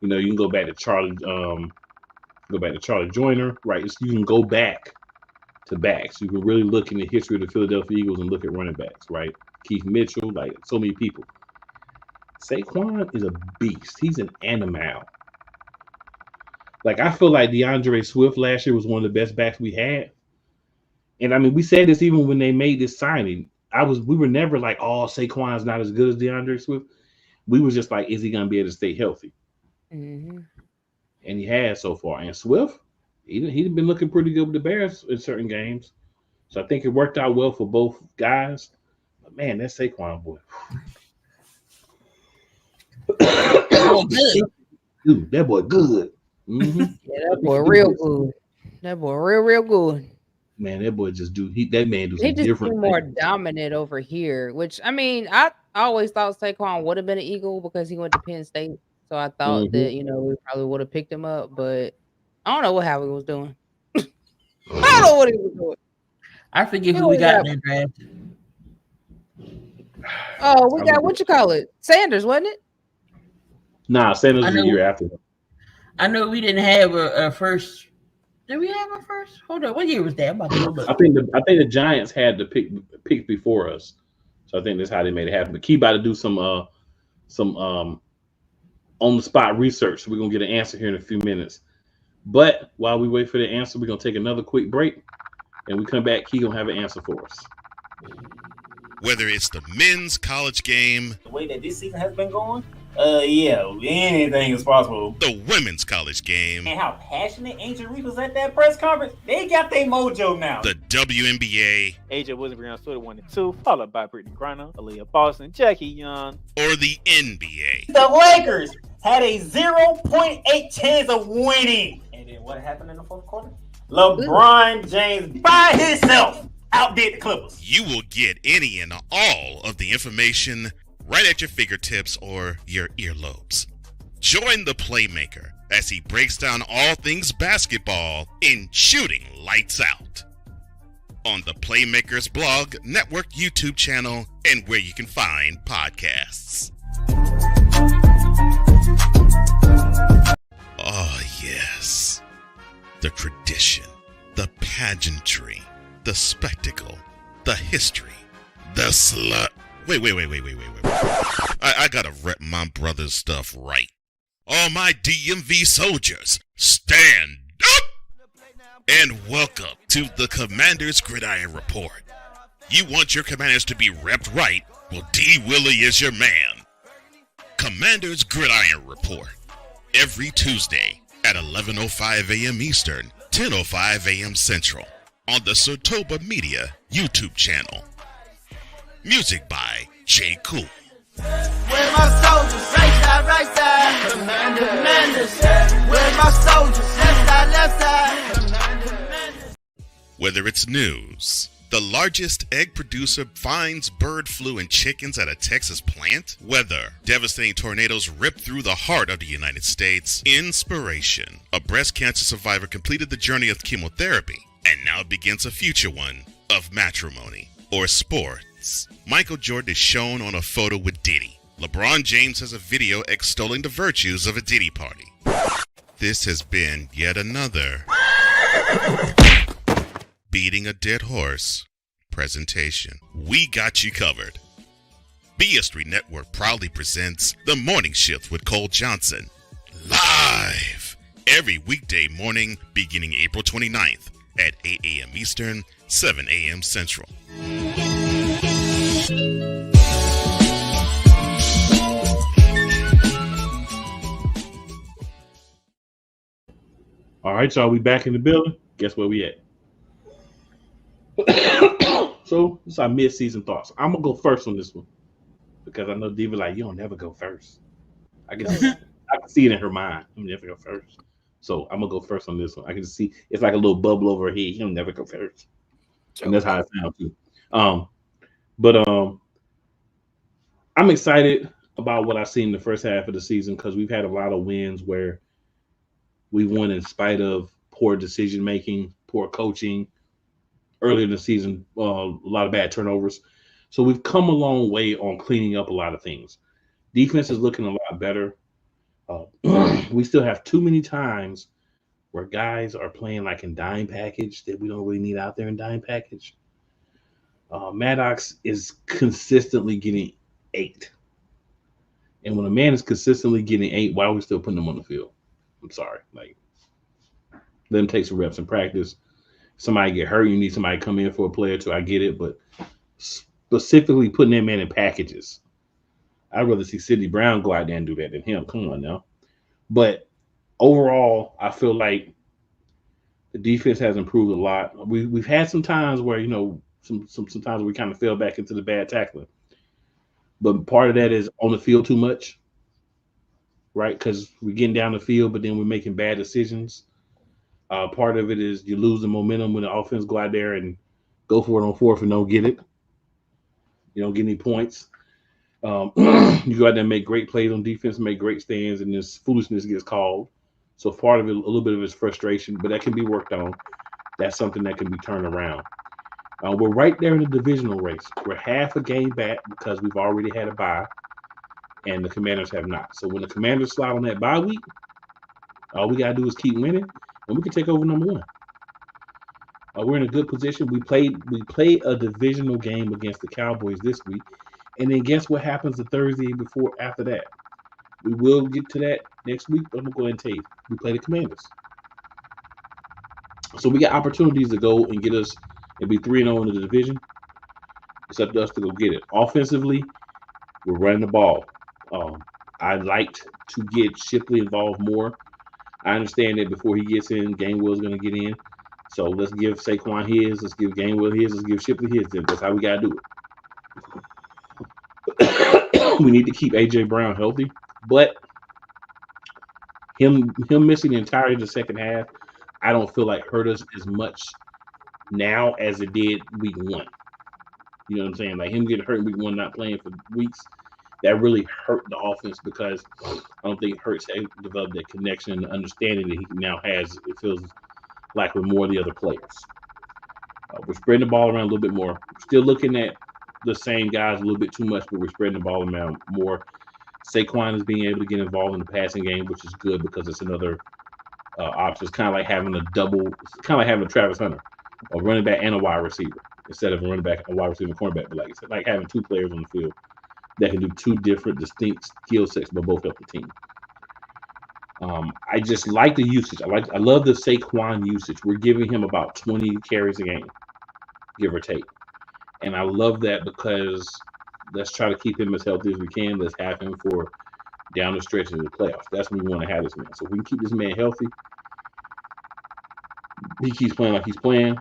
You know, you can go back to Charlie Joyner, right? So you can go back to backs. You can really look in the history of the Philadelphia Eagles and look at running backs, right? Keith Mitchell, like so many people. Saquon is a beast. He's an animal. Like I feel like DeAndre Swift last year was one of the best backs we had. And I mean, we said this even when they made this signing. We were never like, "Oh, Saquon's not as good as DeAndre Swift." We were just like, "Is he going to be able to stay healthy?" Mm-hmm. And he has so far. And Swift, he's been looking pretty good with the Bears in certain games. So I think it worked out well for both guys. But man, that Saquon boy. boy good. Dude, that boy good. Mm-hmm. Yeah, that boy real good. That boy real good. Man, that boy just that man do He some just different seemed more things. dominant over here, which I mean, I always thought Saquon would have been an Eagle because he went to Penn State. So I thought that, we probably would have picked him up, but I don't know what Howie was doing. I don't know what he was doing. I forget who we got in that draft. Oh, we got what you call it? Sanders, wasn't it? Nah, Sanders was the year after. I know we didn't have a first. Did we have a first? Hold on, what year was that? I'm about to look. I think the Giants had the pick before us, so I think that's how they made it happen. But Key about to do some on the spot research. So we're gonna get an answer here in a few minutes. But while we wait for the answer, we're gonna take another quick break, and we come back. Key gonna have an answer for us. Whether it's the men's college game, the way that this season has been going, yeah, anything is possible. The women's college game, and how passionate Angel Reese was at that press conference, they got their mojo now. The WNBA, AJ Wilson, Brianna Stewart 1 and 2, followed by Brittany Griner, Aaliyah Boston, Jackie Young, or the NBA. The Lakers had a 0.8 chance of winning, and then what happened in the fourth quarter? LeBron James by himself outdid the Clippers. You will get any and all of the information right at your fingertips or your earlobes. Join the Playmaker as he breaks down all things basketball in Shooting Lights Out on the Playmakers blog, network, YouTube channel, and where you can find podcasts. Oh, yes. The tradition, the pageantry, the spectacle, the history, the slut. Wait. I gotta rep my brother's stuff right. All my DMV soldiers, stand up! And welcome to the Commander's Gridiron Report. You want your commanders to be repped right? Well, D. Willie is your man. Commander's Gridiron Report. Every Tuesday at 11:05 a.m. Eastern, 10:05 a.m. Central. On the Sotoba Media YouTube channel. Music by J. Cool. Where my soldiers, right side. Commanders. Where my soldiers, left side. Whether it's news, the largest egg producer finds bird flu in chickens at a Texas plant, weather, devastating tornadoes rip through the heart of the United States, inspiration, a breast cancer survivor completed the journey of chemotherapy, and now begins a future one of matrimony or sports. Michael Jordan is shown on a photo with Diddy. LeBron James has a video extolling the virtues of a Diddy party. This has been yet another beating a dead horse presentation. We got you covered. BS3 Network proudly presents The Morning Shift with Cole Johnson. Live every weekday morning beginning April 29th. At 8 a.m. Eastern, 7 a.m. Central. All right, y'all, we back in the building. Guess where we at? So, this is our mid-season thoughts. I'm going to go first on this one because I know Diva like, you don't never go first. I can see it in her mind. I'm never go first. So I'm gonna go first on this one. I can see it's like a little bubble over her head. He'll never go first, and that's how it sounds too. But I'm excited about what I've seen in the first half of the season because we've had a lot of wins where we won in spite of poor decision making, poor coaching. Earlier in the season, a lot of bad turnovers. So we've come a long way on cleaning up a lot of things. Defense is looking a lot better. We still have too many times where guys are playing like in dime package that we don't really need out there in dime package. Maddox is consistently getting 8. And when a man is consistently getting 8, why are we still putting him on the field? I'm sorry. Like, let him take some reps in practice. Somebody get hurt, you need somebody to come in for a play or two. I get it, but specifically putting that man in packages. I'd rather see Sidney Brown go out there and do that than him. Come on now. But overall, I feel like the defense has improved a lot. We've had some times where, sometimes we kind of fell back into the bad tackling. But part of that is on the field too much. right? Because we're getting down the field, but then we're making bad decisions. Part of it is you lose the momentum when the offense go out there and go for it on fourth and don't get it. You don't get any points. You go out there and make great plays on defense, make great stands, and this foolishness gets called. So part of it, a little bit of it is frustration, but that can be worked on. That's something that can be turned around. We're right there in the divisional race. We're half a game back because we've already had a bye, and the Commanders have not. So when the Commanders slide on that bye week, all we got to do is keep winning, and we can take over number one. We're in a good position. We played a divisional game against the Cowboys this week, and then guess what happens the Thursday before after that? We will get to that next week, but I'm gonna go ahead and tell you, we play the Commanders. So we got opportunities to go and get us and be 3-0 in the division. It's up to us to go get it. Offensively, we're running the ball. I'd like to get Shipley involved more. I understand that before he gets in, Gainwell's going to get in. So let's give Saquon his. Let's give Gainwell his. Let's give Shipley his. That's how we got to do it. We need to keep A.J. Brown healthy. But him missing the entirety of the second half, I don't feel like hurt us as much now as it did week one. You know what I'm saying? Like him getting hurt in week one, not playing for weeks, that really hurt the offense because I don't think Hurts developed that connection and understanding that he now has. It feels like with more of the other players. We're spreading the ball around a little bit more. Still looking at the same guys a little bit too much, but we're spreading the ball around more. Saquon is being able to get involved in the passing game, which is good because it's another option. It's kind of like having a Travis Hunter, a running back and a wide receiver, instead of a running back, a wide receiver, and cornerback. But it's like having two players on the field that can do two different distinct skill sets, but both help the team. I just like the usage. I love the Saquon usage. We're giving him about 20 carries a game, give or take. And I love that because let's try to keep him as healthy as we can. Let's have him for down the stretch in the playoffs. That's when we want to have this man. So if we can keep this man healthy, he keeps playing like he's playing.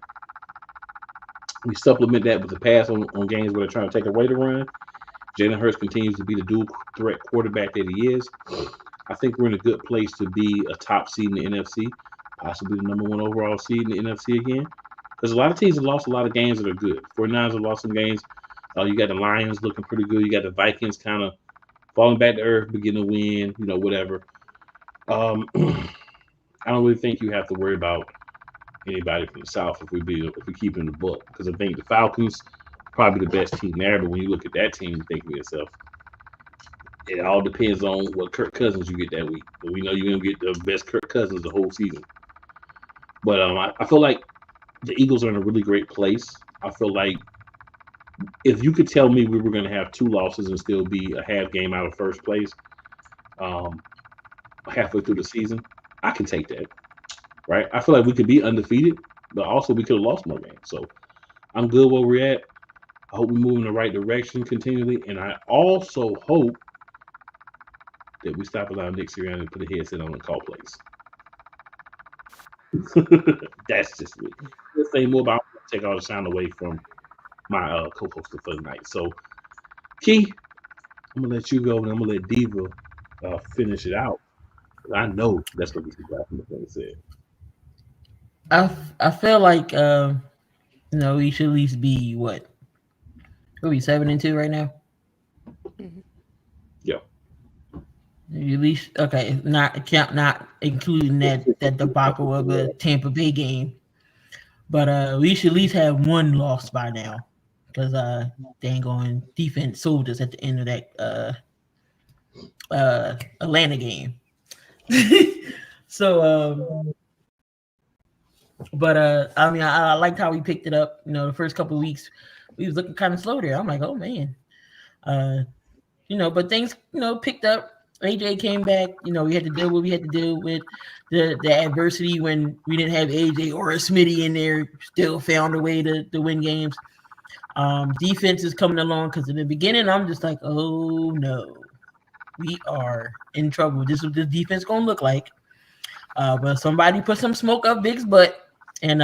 We supplement that with the pass on games where they're trying to take away the run. Jalen Hurts continues to be the dual threat quarterback that he is. I think we're in a good place to be a top seed in the NFC, possibly the number one overall seed in the NFC again. Because a lot of teams have lost a lot of games that are good. 49ers have lost some games. You got the Lions looking pretty good. You got the Vikings kind of falling back to earth, beginning to win, whatever. I don't really think you have to worry about anybody from the South if we keep in the book. Because I think the Falcons probably the best team there. But when you look at that team, you think to yourself, it all depends on what Kirk Cousins you get that week. But we know you're going to get the best Kirk Cousins the whole season. But I feel like the Eagles are in a really great place. I feel like if you could tell me we were going to have 2 losses and still be a half game out of first place halfway through the season, I can take that, right? I feel like we could be undefeated, but also we could have lost more games. So I'm good where we're at. I hope we move in the right direction continually. And I also hope that we stop allowing Nick Sirianni to put a headset on and call plays. That's just me. Let's say more about take all the shine away from my co-host for the night. So, Key, I'm gonna let you go, and I'm gonna let Diva finish it out. I know that's what this guy said. I feel like we should at least be what? Are we 7-2 right now? Mm-hmm. Yeah. At least not including that debacle of the Tampa Bay game, but we should at least have 1 loss by now because dang on defense sold us at the end of that Atlanta game. So I liked how we picked it up. The first couple of weeks we was looking kind of slow there. I'm like, oh man, but things picked up. AJ came back. We had to deal with what we had to deal with the adversity when we didn't have AJ or a Smitty in there. Still found a way to win games. Defense is coming along because in the beginning I'm just like, oh no, we are in trouble. This is what the defense gonna look like. But somebody put some smoke up Vic's butt, and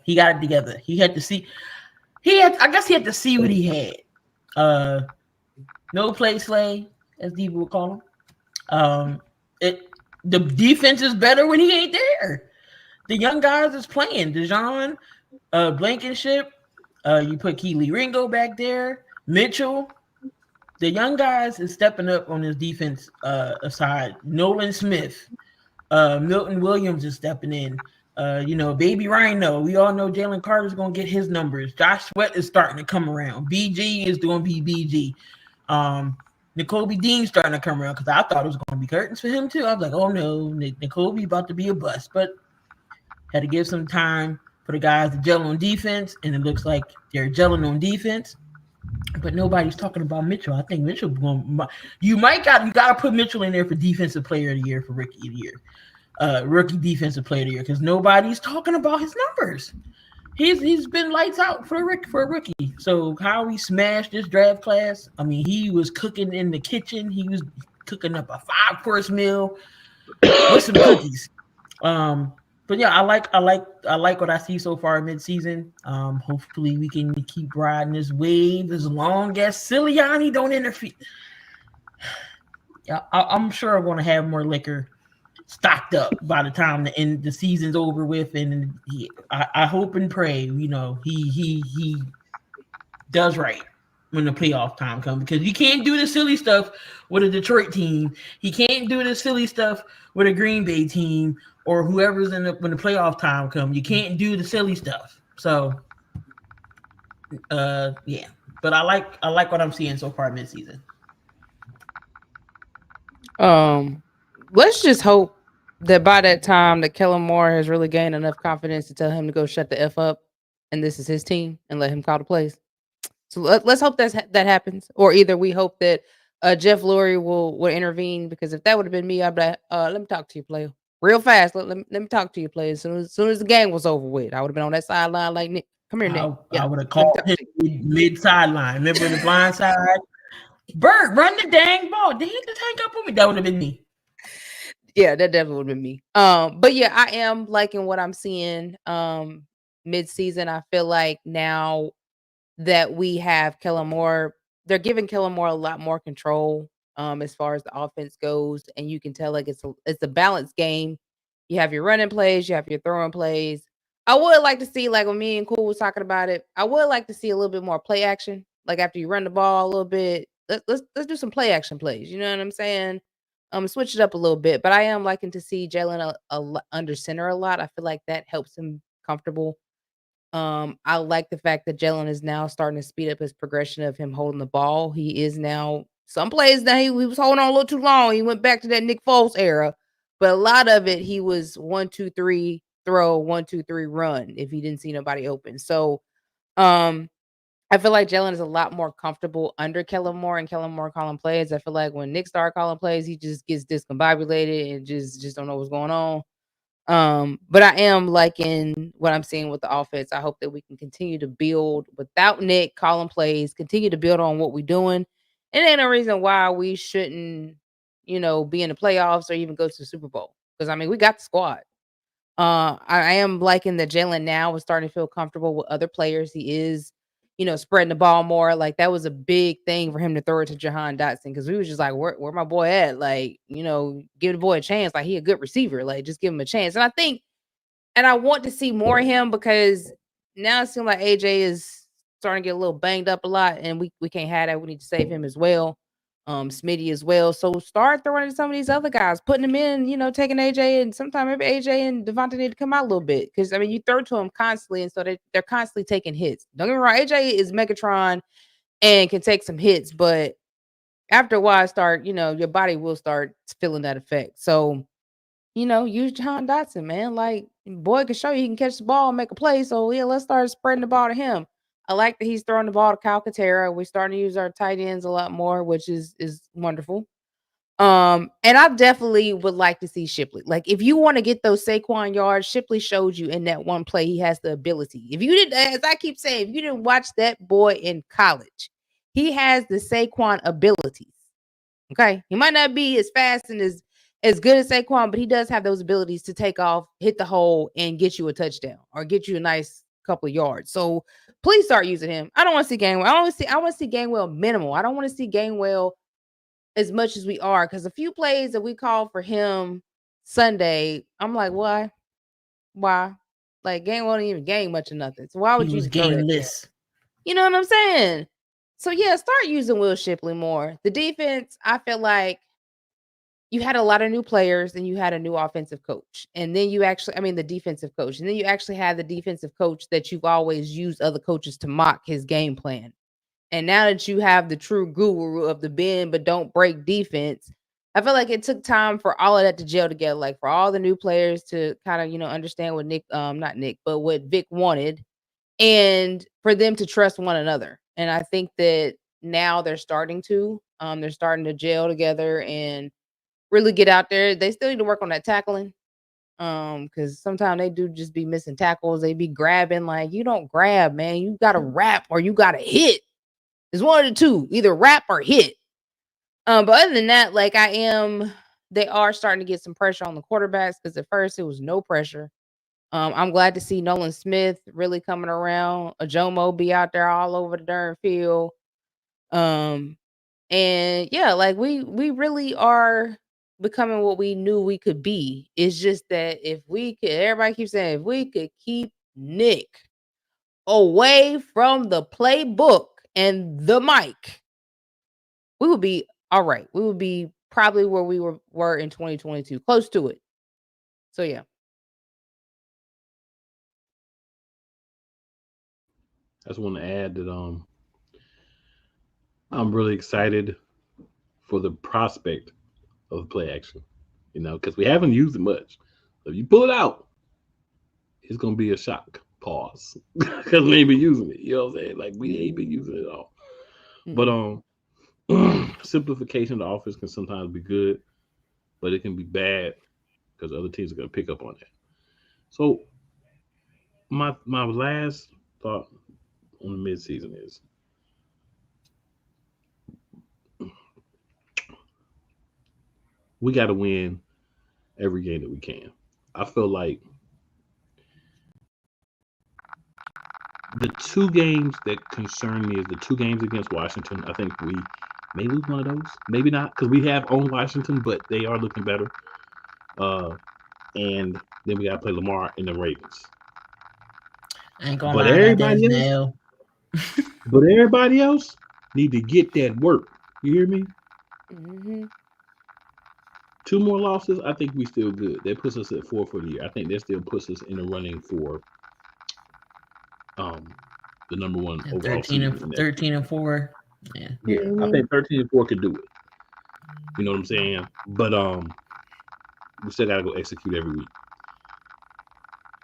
he got it together. He had to see. I guess he had to see what he had. No play slay, as people would call him. the defense is better when he ain't there. The young guys is playing. Dejon, Blankenship, you put Keely Ringo back there, Mitchell. The young guys is stepping up on his defense side. Nolan Smith, Milton Williams is stepping in. Baby Rhino. We all know Jalen Carter's going to get his numbers. Josh Sweat is starting to come around. BG is going to be BG. N'Kobe Dean's starting to come around because I thought it was going to be curtains for him too. I was like, oh no, N'Kobe about to be a bust. But had to give some time for the guys to gel on defense, and it looks like they're gelling on defense. But nobody's talking about Mitchell. I think Mitchell you got to put Mitchell in there for defensive player of the year, for rookie of the year, rookie defensive player of the year, because nobody's talking about his numbers. He's been lights out for a rookie. So how he smashed this draft class. I mean, he was cooking in the kitchen. He was cooking up a 5-course meal with some cookies. But yeah, I like what I see so far mid-season. Hopefully we can keep riding this wave as long as Silianni don't interfere. Yeah, I'm sure I'm going to have more liquor stocked up by the time the season's over with, and I hope and pray, he does right when the playoff time comes, because you can't do the silly stuff with a Detroit team. He can't do the silly stuff with a Green Bay team or whoever's when the playoff time comes. You can't do the silly stuff. So, yeah. But I like what I'm seeing so far mid-season. Let's just hope that by that time that Kellen Moore has really gained enough confidence to tell him to go shut the F up, and this is his team, and let him call the plays. So let's hope that happens, or either we hope that Jeff Lurie will intervene, because if that would have been me, I'd be like, let me talk to you, player, real fast. Let me talk to you, player. As soon as the game was over with, I would have been on that sideline like, Nick, come here, Nick. I would have called him mid-sideline. Remember the blind side? Bert, run the dang ball. Did he just hang up on me? That would have been me. Yeah, that definitely would have been me. But yeah, I am liking what I'm seeing mid-season. I feel like now that we have Kellen Moore, they're giving Kellen Moore a lot more control as far as the offense goes, and you can tell like it's a balanced game. You have your running plays, you have your throwing plays. I would like to see, like when me and Cool was talking about it, I would like to see a little bit more play action. Like after you run the ball a little bit, let's do some play action plays. You know what I'm saying? Switch it up a little bit. But I am liking to see Jalen under center a lot. I feel like that helps him comfortable. I like the fact that Jalen is now starting to speed up his progression of him holding the ball. He is now, some plays that he was holding on a little too long. He went back to that Nick Foles era, but a lot of it he was 1, 2, 3 throw, 1, 2, 3 run if he didn't see nobody open. So I feel like Jalen is a lot more comfortable under Kellen Moore, and Kellen Moore calling plays. I feel like when Nick started calling plays, he just gets discombobulated and just don't know what's going on. But I am liking what I'm seeing with the offense. I hope that we can continue to build without Nick calling plays, continue to build on what we're doing. And ain't no reason why we shouldn't, be in the playoffs or even go to the Super Bowl. Because I mean, we got the squad. I am liking that Jalen now is starting to feel comfortable with other players. He is, spreading the ball more. Like that was a big thing for him to throw it to Jahan Dotson, because we was just like, where my boy at? Like, give the boy a chance. Like he a good receiver. Like just give him a chance. And I want to see more of him, because now it seems like AJ is starting to get a little banged up a lot, and we can't have that. We need to save him as well. Smitty as well. So start throwing to some of these other guys, putting them in, taking AJ, and sometimes maybe AJ and Devontae need to come out a little bit, because I mean you throw to them constantly, and so they're constantly taking hits. Don't get me wrong, AJ is Megatron and can take some hits, but after a while, your body will start feeling that effect. So, use Jahan Dotson, man. Like boy can show you he can catch the ball and make a play. So yeah, let's start spreading the ball to him. I like that he's throwing the ball to Calcaterra. We're starting to use our tight ends a lot more, which is wonderful. And I definitely would like to see Shipley. Like, if you want to get those Saquon yards, Shipley showed you in that one play he has the ability. If you didn't, as I keep saying, if you didn't watch that boy in college, he has the Saquon abilities. Okay, he might not be as fast and as good as Saquon, but he does have those abilities to take off, hit the hole, and get you a touchdown or get you a nice couple of yards. So please start using him. I don't want to see Gainwell. I want to see Gainwell minimal. I don't want to see Gainwell as much as we are, because a few plays that we called for him Sunday, I'm like, why? Like, game wasn't even game much of nothing. So why would you throw that gameless? You know what I'm saying? So yeah, start using Will Shipley more. The defense, I feel like you had a lot of new players and you had a new offensive coach. And then the defensive coach. And then you actually had the defensive coach that you've always used other coaches to mock his game plan. And now that you have the true guru of the bend but don't break defense, I feel like it took time for all of that to gel together. Like for all the new players to kind of, understand what what Vic wanted, and for them to trust one another. And I think that now they're starting to gel together and really get out there. They still need to work on that tackling. Because sometimes they do just be missing tackles. They be grabbing. Like, you don't grab, man. You gotta wrap or you gotta hit. It's one of the two, either wrap or hit. But other than that, like they are starting to get some pressure on the quarterbacks, because at first it was no pressure. I'm glad to see Nolan Smith really coming around. Ajomo be out there all over the darn field. And yeah, like we really are becoming what we knew we could be. It's just that everybody keeps saying, if we could keep Nick away from the playbook and the mic, we would be all right. We would be probably where we were in 2022, close to it. So yeah. I just want to add that I'm really excited for the prospect of play action, because we haven't used it much. So if you pull it out, it's gonna be a shock. Pause, because we ain't been using it. You know what I'm saying? Like, we ain't been using it at all. But simplification of the offense can sometimes be good, but it can be bad because other teams are gonna pick up on that. So my last thought on the midseason is, we got to win every game that we can. I feel like the two games that concern me is the two games against Washington. I think we may lose one of those, maybe not, because we have owned Washington, but they are looking better. And then we got to play Lamar and the Ravens. I ain't gonna lie, but everybody else need to get that work. You hear me? Mm-hmm. 2 more losses, I think we still good. That puts us at 4 for the year. I think that still puts us in the running for the number one overall 13 and 4. Yeah. Mm-hmm. I think 13 and 4 could do it. You know what I'm saying? But we still gotta go execute every week.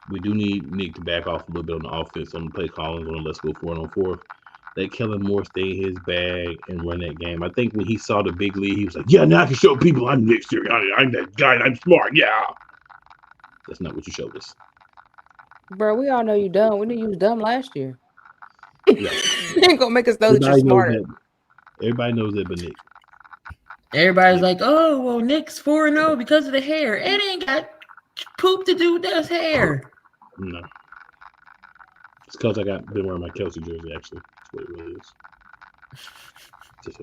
We do need Nick to back off a little bit on the offense, on the play calling, on let's go 4-on-4. Let Kellen Moore stay in his bag and run that game. I think when he saw the big lead, he was like, yeah, now I can show people I'm Nick Sirianni. I'm that guy. I'm smart. Yeah. That's not what you showed us. Bro, we all know you dumb. We knew you was dumb last year. Yeah. You ain't gonna make us know that you're smarter. Everybody knows that but Nick. Everybody's like, oh, well, Nick's 4-0 because of the hair. It ain't got poop to do with his hair. No. It's because I been wearing my Kelsey jersey, actually. That's what it really is. Just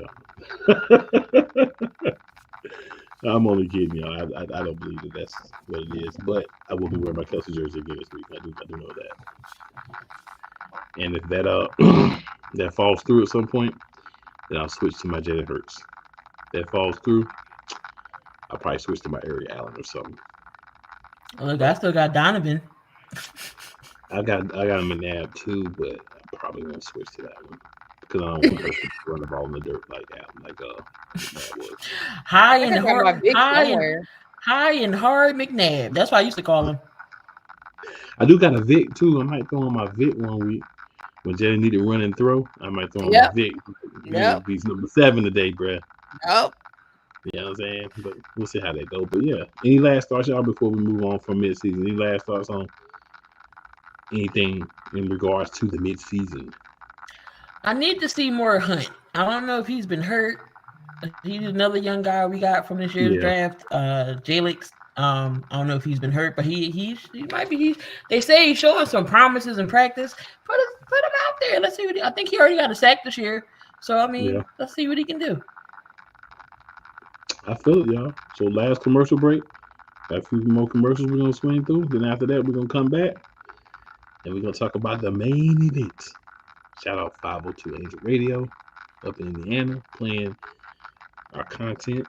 I'm only kidding, y'all. I don't believe that that's what it is, but I will be wearing my Kelsey jersey again this week. I do know that. And if that that falls through at some point, then I'll switch to my Jalen Hurts. If that falls through, I'll probably switch to my Ari Allen or something. Look, I still got Donovan. I got him in Nab too, but I probably won't switch to that one because I don't want Hurts to run the ball in the dirt like that. High and hard McNabb. That's what I used to call him. I do got a Vic too. I might throw on my Vic one week when Jalen need to run and throw. I might throw on my Vic. He's number 7 today, bruh. Yep. You know what I'm saying? But we'll see how that goes. But yeah, any last thoughts, y'all, before we move on from midseason? Any last thoughts on anything in regards to the midseason? I need to see more Hunt. I don't know if he's been hurt. He's another young guy we got from this year's draft. Jalix. I don't know if he's been hurt, but he might be. They say he's showing some promises in practice. Put him out there. Let's see what I think he already got a sack this year. So I mean, let's see what he can do. I feel it, y'all. So last commercial break. Got a few more commercials we're gonna swing through. Then after that, we're gonna come back and we're gonna talk about the main event. Shout out 502 Angel Radio up in Indiana playing our content.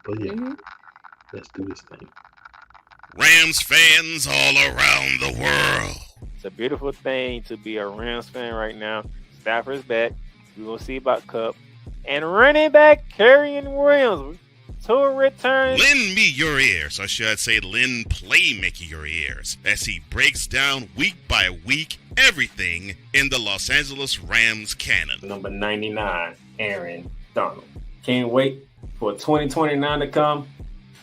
But yeah, let's do this thing. Rams fans all around the world. It's a beautiful thing to be a Rams fan right now. Stafford's back. We will see about Cup. And running back Kyren Williams to return. Lend me your ears, or should I say lend Playmaker your ears, as he breaks down week by week everything in the Los Angeles Rams canon. Number 99, Aaron Donald. Can't wait for 2029 to come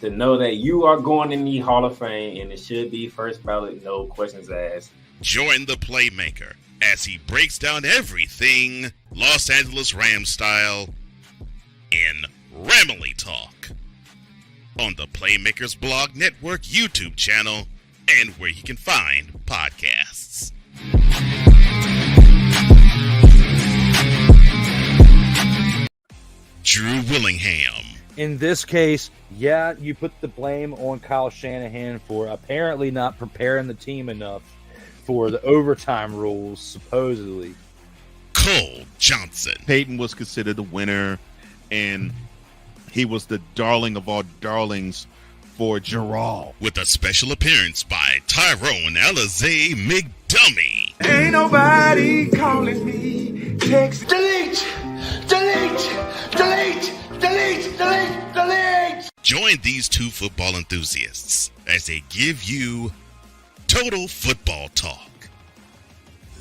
to know that you are going in the Hall of Fame, and it should be first ballot, no questions asked. Join the Playmaker as he breaks down everything Los Angeles Rams style in Ramily Talk on the Playmakers Blog Network YouTube channel and where you can find podcasts. Drew Willingham. In this case, yeah, you put the blame on Kyle Shanahan for apparently not preparing the team enough for the overtime rules, supposedly. Cole Johnson. Peyton was considered the winner, and he was the darling of all darlings for Gerald. With a special appearance by Tyrone Alizé McDummy. Ain't nobody calling me. Text. Delete! Delete! Delete! Delete! Delete! Delete! Join these two football enthusiasts as they give you Total Football Talk.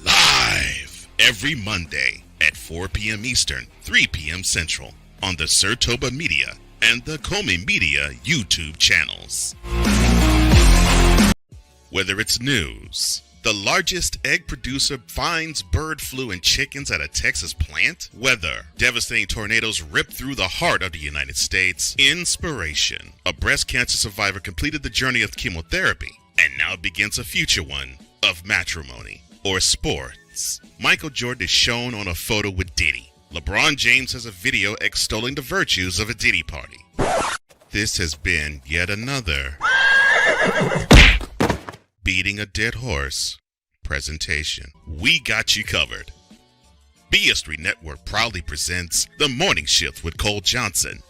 Live every Monday at 4 p.m. Eastern, 3 p.m. Central on the Sertoba Media and the Comey Media YouTube channels. Whether it's news, the largest egg producer finds bird flu in chickens at a Texas plant, weather, devastating tornadoes rip through the heart of the United States, inspiration, a breast cancer survivor completed the journey of chemotherapy and now begins a future one of matrimony, or sports. Michael Jordan is shown on a photo with Diddy. LeBron James has a video extolling the virtues of a Diddy party. This has been yet another Beating a Dead Horse presentation. We got you covered. BS3 Network proudly presents The Morning Shift with Cole Johnson.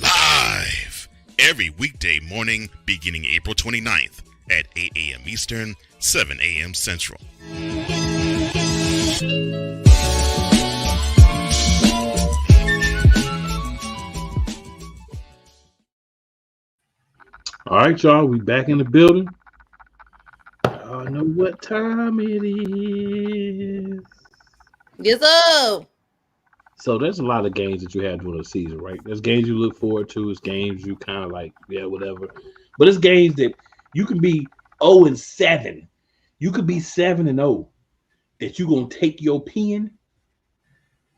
Live every weekday morning beginning April 29th at 8 a.m. Eastern, 7 a.m. Central. All right, y'all, we back in the building. I know what time it is. Yes, sir. So there's a lot of games that you have during the season, right? There's games you look forward to. It's games you kind of like, yeah, whatever. But it's games that you can be 0-7. You could be 7-0. That you're going to take your pen,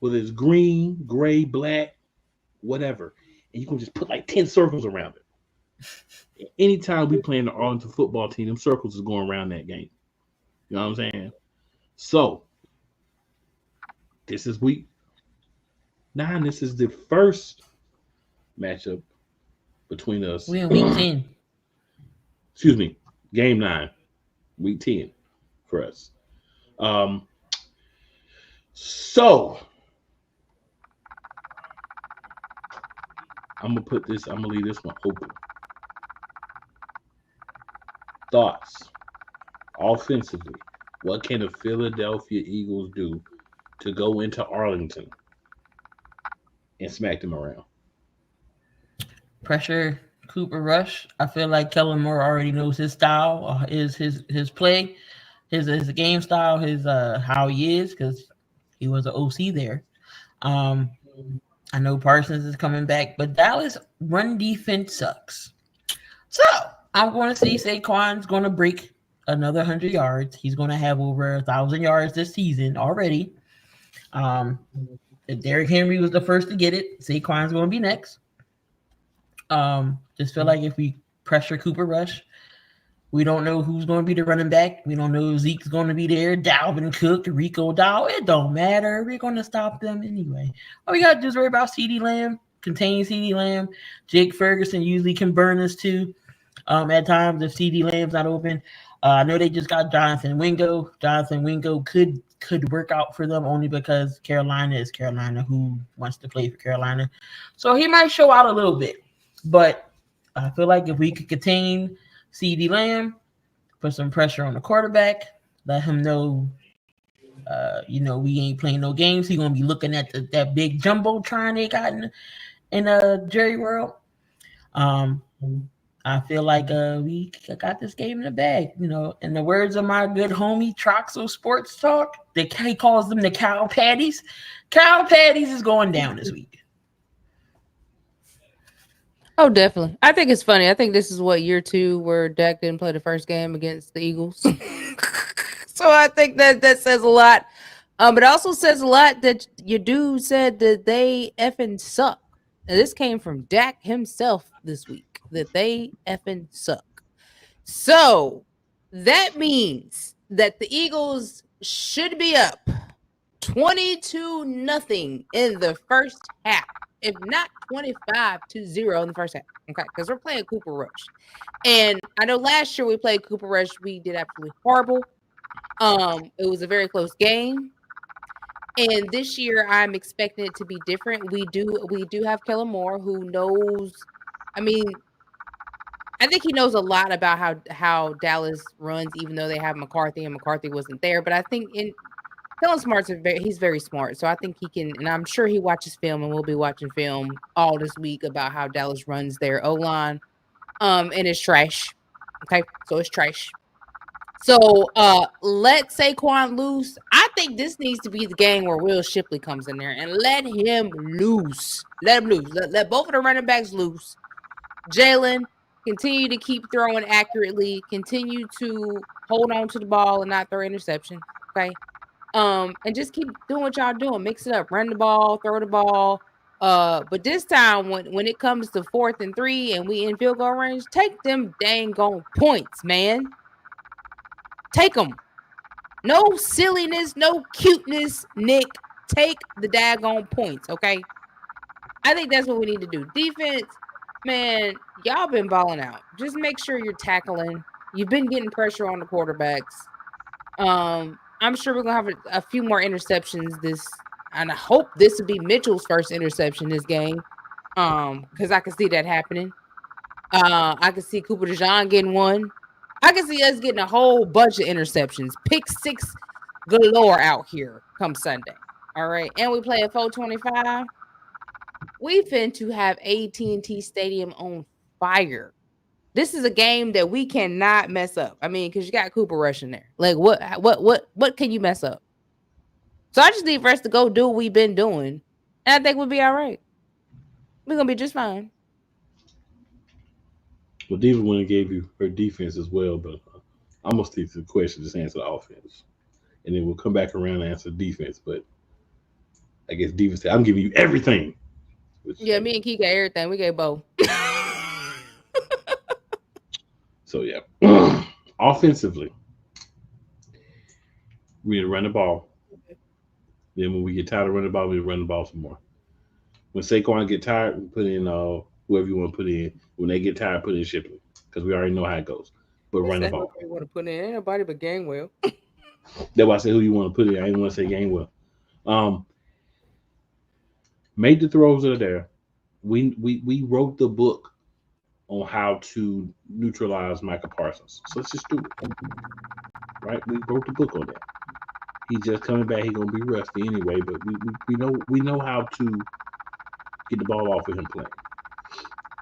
whether it's green, gray, black, whatever, and you can just put like 10 circles around it. Anytime we play in the Arlington football team, them circles is going around that game. You know what I'm saying? So, this is week 9. This is the first matchup between us. We're in week 10. Excuse me, game 9, week 10 for us. So, I'm going to leave this one open. Thoughts, offensively, what can the Philadelphia Eagles do to go into Arlington and smack them around? Pressure Cooper Rush. I feel like Kellen Moore already knows his style, his play, his game style, his how he is, because he was an OC there. I know Parsons is coming back, but Dallas run defense sucks. So I'm going to see Saquon's going to break another 100 yards. He's going to have over 1,000 yards this season already. If Derrick Henry was the first to get it, Saquon's going to be next. Just feel like if we pressure Cooper Rush, we don't know who's going to be the running back. We don't know if Zeke's going to be there. Dalvin Cook, Rico Dow. It don't matter. We're going to stop them anyway. All we got to do is worry about CeeDee Lamb contain CeeDee Lamb. Jake Ferguson usually can burn us too. At times if CeeDee Lamb's not open. I know they just got Jonathan Wingo. Jonathan Wingo could work out for them only because Carolina is Carolina, who wants to play for Carolina. So he might show out a little bit. But I feel like if we could contain CeeDee Lamb, put some pressure on the quarterback, let him know, we ain't playing no games. He's going to be looking at that big jumbotron they got in Jerry World. I feel like we got this game in the bag. In the words of my good homie Troxel Sports Talk, he calls them the cow patties. Cow patties is going down this week. Oh, definitely. I think it's funny. I think this is year 2 where Dak didn't play the first game against the Eagles. So I think that says a lot. But it also says a lot that your dude said that they effing suck. And this came from Dak himself this week, that they effing suck. So that means that the Eagles should be up 22-0 in the first half, if not 25-0 in the first half. Okay, because we're playing Cooper Rush. And I know last year we played Cooper Rush. We did absolutely horrible. It was a very close game. And this year I'm expecting it to be different. We do have Kellen Moore, who knows. I mean, I think he knows a lot about how Dallas runs, even though they have McCarthy and McCarthy wasn't there. But I think Kellen he's very smart. So I think he can, and I'm sure he watches film, and we'll be watching film all this week about how Dallas runs their O-line. And it's trash. Okay, so it's trash. So let Saquon loose. I think this needs to be the game where Will Shipley comes in there and let him loose. Let him loose. Let both of the running backs loose. Jalen, continue to keep throwing accurately. Continue to hold on to the ball and not throw interception. Okay. And just keep doing what y'all doing. Mix it up. Run the ball, throw the ball. But this time when it comes to 4th and 3 and we in field goal range, take them dang on points, man. Take them. No silliness, no cuteness, Nick. Take the daggone points, okay? I think that's what we need to do. Defense, man, y'all been balling out. Just make sure you're tackling. You've been getting pressure on the quarterbacks. I'm sure we're going to have a few more interceptions and I hope this will be Mitchell's first interception this game, because I can see that happening. I can see Cooper DeJean getting one. I can see us getting a whole bunch of interceptions. Pick 6 galore out here come Sunday. All right. And we play at 425. We finna have AT&T Stadium on fire. This is a game that we cannot mess up. I mean, because you got Cooper Rush in there. Like, what can you mess up? So I just need for us to go do what we've been doing. And I think we'll be all right. We're going to be just fine. Well, Diva went and gave you her defense as well, but I'm going to stick to the question, just answer the offense. And then we'll come back around and answer defense. But I guess Diva said, I'm giving you everything. Yeah, me and Key got everything. We gave both. So, yeah. Offensively, we need to run the ball. Then when we get tired of running the ball, we run the ball some more. When Saquon get tired, we put in whoever you want to put in. When they get tired, put in Shipley, because we already know how it goes. But run the ball. You want to put in anybody but Gainwell. That's why I said who you want to put in. I didn't want to say Gainwell. Make the throws that are there. We wrote the book on how to neutralize Micah Parsons. So let's just do it. Right? We wrote the book on that. He's just coming back. He's gonna be rusty anyway, but we know how to get the ball off of him playing.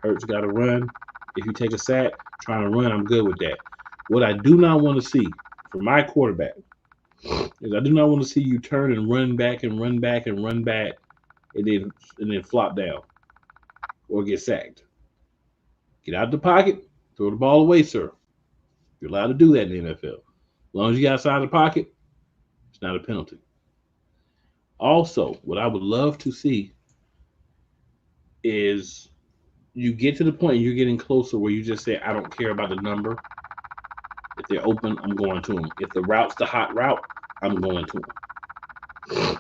Hurts got to run. If you take a sack, trying to run, I'm good with that. What I do not want to see from my quarterback is I do not want to see you turn and run back and run back and run back and then flop down or get sacked. Get out of the pocket, throw the ball away, sir. You're allowed to do that in the NFL. As long as you get outside the pocket, it's not a penalty. Also, what I would love to see is you get to the point you're getting closer where you just say, I don't care about the number. If they're open, I'm going to them. If the route's the hot route, I'm going to them.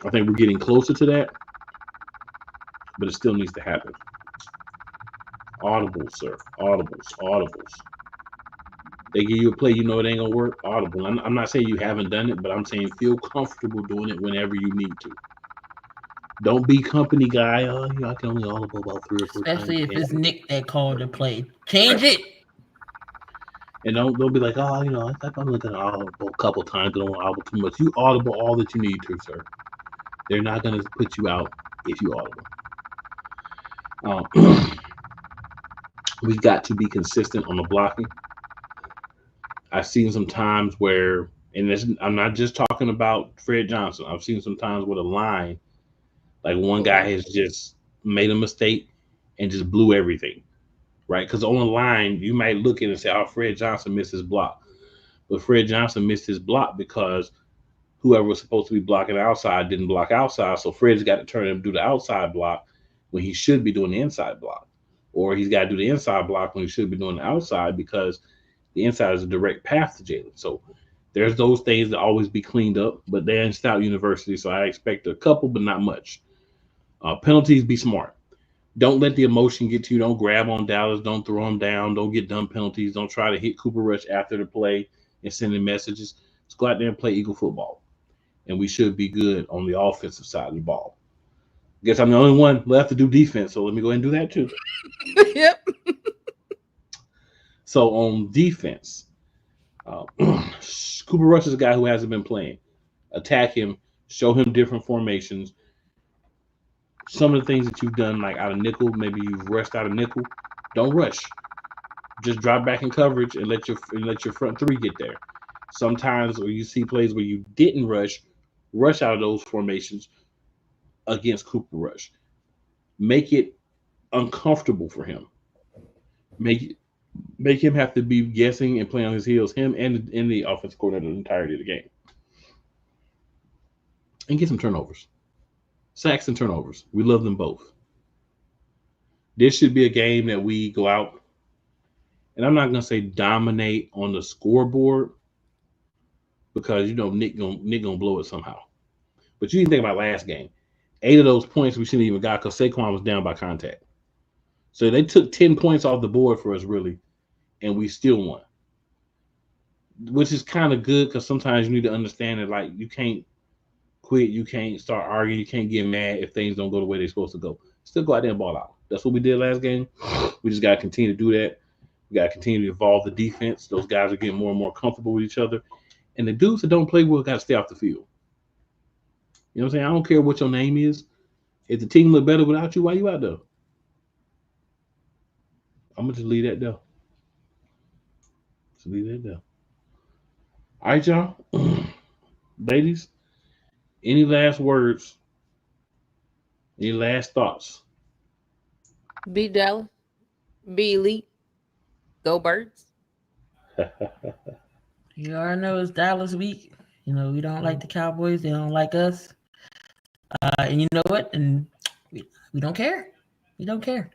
I think we're getting closer to that. but it still needs to happen. Audibles, sir. Audibles. They give you a play, you know it ain't gonna work. Audible. I'm not saying you haven't done it, but I'm saying feel comfortable doing it whenever you need to. Don't be company guy. Oh, you know, I can only audible about 3 or 4 times. Especially if it's Nick that called the play. Change it. And don't be like, oh, you know, I'm looking at audible a couple times. Don't audible too much. You audible all that you need to, sir. They're not gonna put you out if you audible. We've got to be consistent on the blocking. I've seen some times where, and I'm not just talking about Fred Johnson. I've seen some times where the line, like one guy has just made a mistake and just blew everything, right? Because on the line, you might look at it and say, oh, Fred Johnson missed his block. But Fred Johnson missed his block because whoever was supposed to be blocking outside didn't block outside. So Fred's got to turn him to do the outside block when he should be doing the inside block. Or he's got to do the inside block when he should be doing the outside because the inside is a direct path to Jalen. So there's those things that always be cleaned up, but they're in Stout University, so I expect a couple, but not much. Penalties, be smart. Don't let the emotion get to you. Don't grab on Dallas. Don't throw them down. Don't get dumb penalties. Don't try to hit Cooper Rush after the play and send him messages. Let's go out there and play Eagle football. And we should be good on the offensive side of the ball. Guess I'm the only one left to do defense, so let me go ahead and do that too. Yep. So on defense, Cooper Rush is a guy who hasn't been playing. Attack him, show him different formations. Some of the things that you've done, like out of nickel, maybe you've rushed out of nickel. Don't rush. Just drop back in coverage and let your front three get there. Sometimes where you see plays where you didn't rush out of those formations against Cooper Rush. Make it uncomfortable for him. Make him have to be guessing and play on his heels, him and the offensive coordinator the entirety of the game. And get some turnovers. Sacks and turnovers. We love them both. This should be a game that we go out, and I'm not going to say dominate on the scoreboard because, you know, Nick gonna blow it somehow. But you can think about last game. 8 of those points we shouldn't even got because Saquon was down by contact. So they took 10 points off the board for us, really, and we still won. Which is kind of good because sometimes you need to understand that, like, you can't quit, you can't start arguing, you can't get mad if things don't go the way they're supposed to go. Still go out there and ball out. That's what we did last game. We just got to continue to do that. We got to continue to evolve the defense. Those guys are getting more and more comfortable with each other. And the dudes that don't play well got to stay off the field. You know what I'm saying? I don't care what your name is. If the team look better without you, why you out there? I'm going to just leave that there. Just leave that there. All right, y'all. Ladies, any last words? Any last thoughts? Be Dallas. Be elite. Go Birds. You already know it's Dallas week. You know, we don't like the Cowboys. They don't like us. And you know what? And we don't care. We don't care.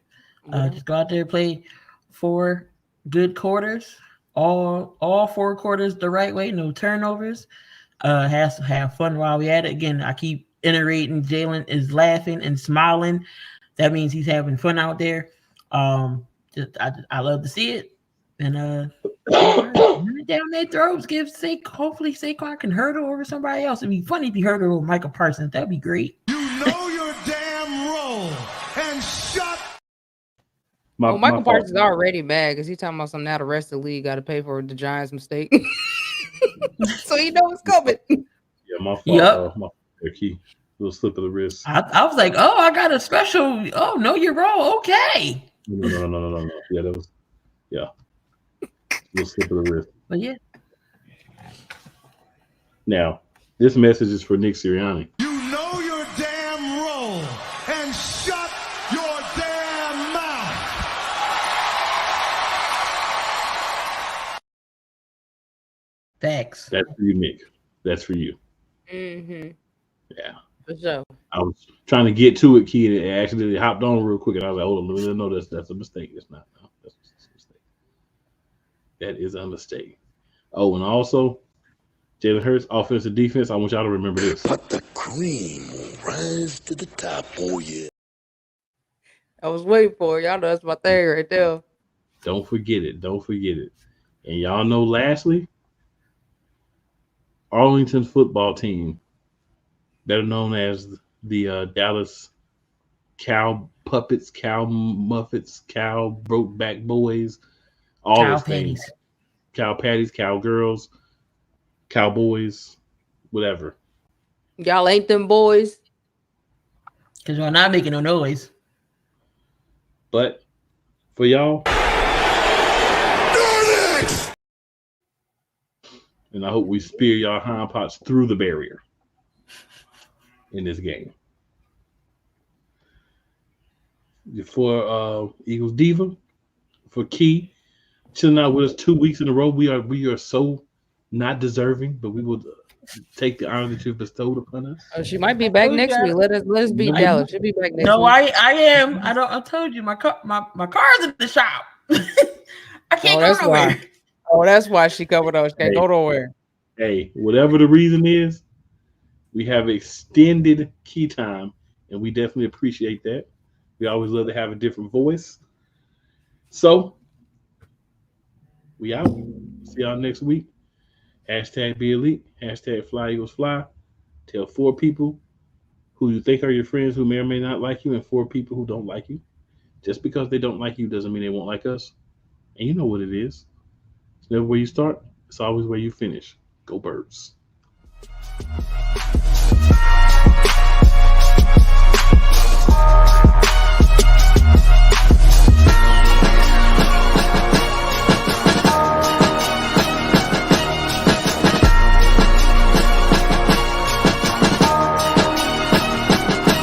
Just go out there and play 4 good quarters. All 4 quarters the right way. No turnovers. Has to have fun while we at it. Again, I keep iterating. Jalen is laughing and smiling. That means he's having fun out there. I love to see it. And run it down their throats. Hopefully Saquon can hurdle over somebody else. It'd be funny if he hurdled over Michael Parsons. That'd be great. You know your damn role and shut. Michael Parsons is already mad because he's talking about something now the rest of the league got to pay for the Giants' mistake. So you know it's coming. Yeah, my fault. My key. Little slip of the wrist. I was like, oh, I got a special. Oh, no, you're wrong. Okay. No. Yeah, that was. Yeah. Little slip of the wrist. But yeah. Now, this message is for Nick Sirianni. You know your damn role and shut your damn mouth. Thanks. That's for you, Nick. That's for you. Mm-hmm. Yeah. For sure. I was trying to get to it, kid. It actually hopped on real quick, and I was like, hold on, no, that's a mistake. It's not. No, that's a mistake. That is a mistake. Oh, and also, Jalen Hurts, offensive defense, I want y'all to remember this. But the cream will rise to the top. Oh, yeah. I was waiting for it. Y'all know that's my thing right there. Don't forget it. Don't forget it. And y'all know, lastly, Arlington's football team, better known as the Dallas Cow Puppets, Cow Muffets, Cow Brokeback Boys, all Cow those things. patties. Cow patties, cowgirls, cowboys, whatever. Y'all ain't them boys. Because y'all not making no noise. But for y'all, and I hope we spear y'all hind parts through the barrier in this game. For Eagles Diva, for Key, chilling out with us 2 weeks in a row. We are so not deserving, but we will take the honor that you've bestowed upon us. Oh, she might be back next week. Let us beat Dallas. She'll be back next week. No, I am. I told you my car's in the shop. I can't go nowhere. Why. Oh, that's why she covered up. She can't go nowhere. Hey, whatever the reason is, we have extended key time, and we definitely appreciate that. We always love to have a different voice. So, we out. See y'all next week. Hashtag be elite. Hashtag fly Eagles fly. Tell 4 people who you think are your friends who may or may not like you, and 4 people who don't like you. Just because they don't like you doesn't mean they won't like us. And you know what it is. It's never where you start. It's always where you finish. Go Birds.